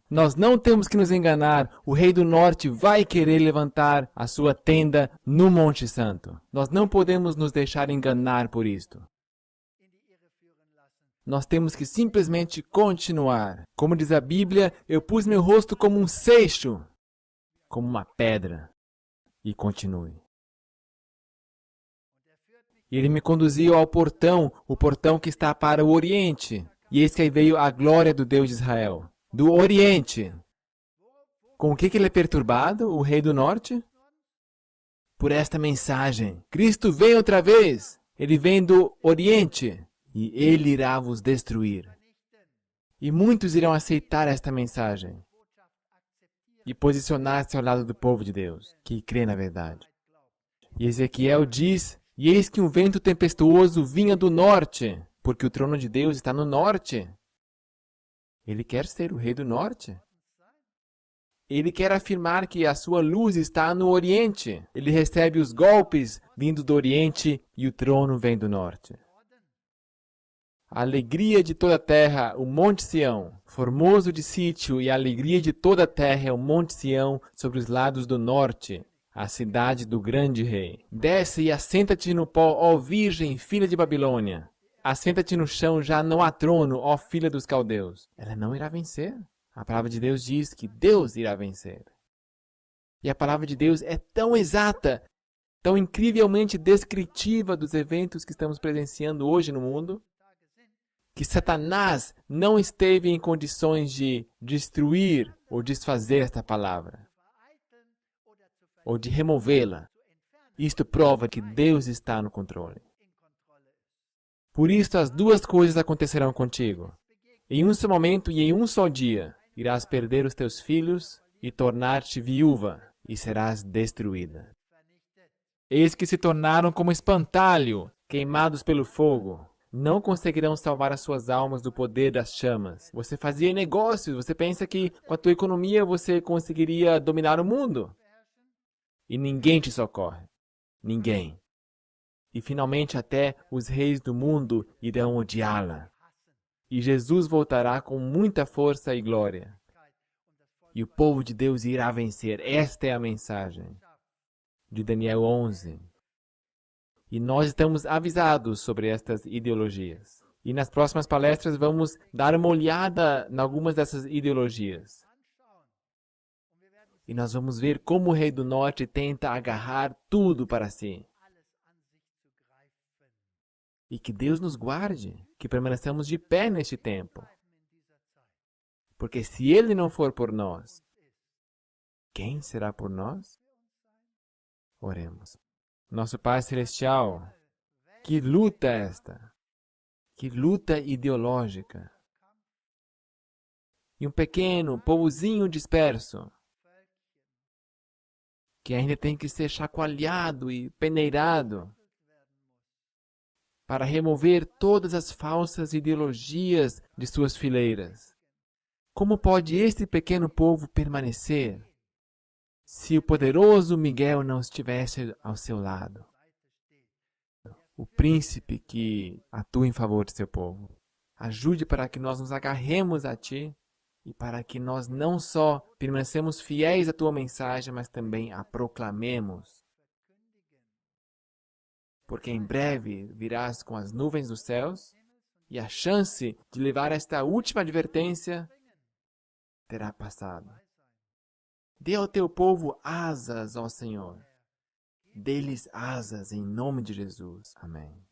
Nós não temos que nos enganar. O rei do norte vai querer levantar a sua tenda no Monte Santo. Nós não podemos nos deixar enganar por isto. Nós temos que simplesmente continuar. Como diz a Bíblia, eu pus meu rosto como um seixo, como uma pedra, e continue. E ele me conduziu ao portão, o portão que está para o Oriente. E eis que aí veio a glória do Deus de Israel. Do Oriente. Com o que ele é perturbado, o rei do norte? Por esta mensagem. Cristo vem outra vez. Ele vem do Oriente. E ele irá vos destruir. E muitos irão aceitar esta mensagem. E posicionar-se ao lado do povo de Deus, que crê na verdade. E Ezequiel diz, e eis que um vento tempestuoso vinha do norte, porque o trono de Deus está no norte. Ele quer ser o rei do norte. Ele quer afirmar que a sua luz está no Oriente. Ele recebe os golpes vindo do Oriente e o trono vem do norte. A alegria de toda a terra, o Monte Sião, formoso de sítio, e a alegria de toda a terra é o Monte Sião sobre os lados do norte, a cidade do grande rei. Desce e assenta-te no pó, ó virgem, filha de Babilônia. Assenta-te no chão, já não há trono, ó filha dos caldeus. Ela não irá vencer. A palavra de Deus diz que Deus irá vencer. E a palavra de Deus é tão exata, tão incrivelmente descritiva dos eventos que estamos presenciando hoje no mundo, que Satanás não esteve em condições de destruir ou desfazer esta palavra, ou de removê-la. Isto prova que Deus está no controle. Por isto, as duas coisas acontecerão contigo. Em um só momento e em um só dia, irás perder os teus filhos e tornar-te viúva, e serás destruída. Eis que se tornaram como espantalho, queimados pelo fogo. Não conseguirão salvar as suas almas do poder das chamas. Você fazia negócios, você pensa que com a tua economia você conseguiria dominar o mundo. E ninguém te socorre. Ninguém. E finalmente até os reis do mundo irão odiá-la. E Jesus voltará com muita força e glória. E o povo de Deus irá vencer. Esta é a mensagem de Daniel 11. E nós estamos avisados sobre estas ideologias. E nas próximas palestras vamos dar uma olhada em algumas dessas ideologias. E nós vamos ver como o rei do norte tenta agarrar tudo para si. E que Deus nos guarde, que permaneçamos de pé neste tempo. Porque se Ele não for por nós, quem será por nós? Oremos. Nosso Pai Celestial, que luta esta? Que luta ideológica. E um pequeno povozinho disperso, que ainda tem que ser chacoalhado e peneirado, para remover todas as falsas ideologias de suas fileiras. Como pode este pequeno povo permanecer se o poderoso Miguel não estivesse ao seu lado? o príncipe que atua em favor de seu povo. Ajude para que nós nos agarremos a Ti e para que nós não só permanecemos fiéis à Tua mensagem, mas também a proclamemos. Porque em breve virás com as nuvens dos céus e a chance de levar esta última advertência terá passado. Dê ao Teu povo asas, ó Senhor. Dê-lhes asas em nome de Jesus. Amém.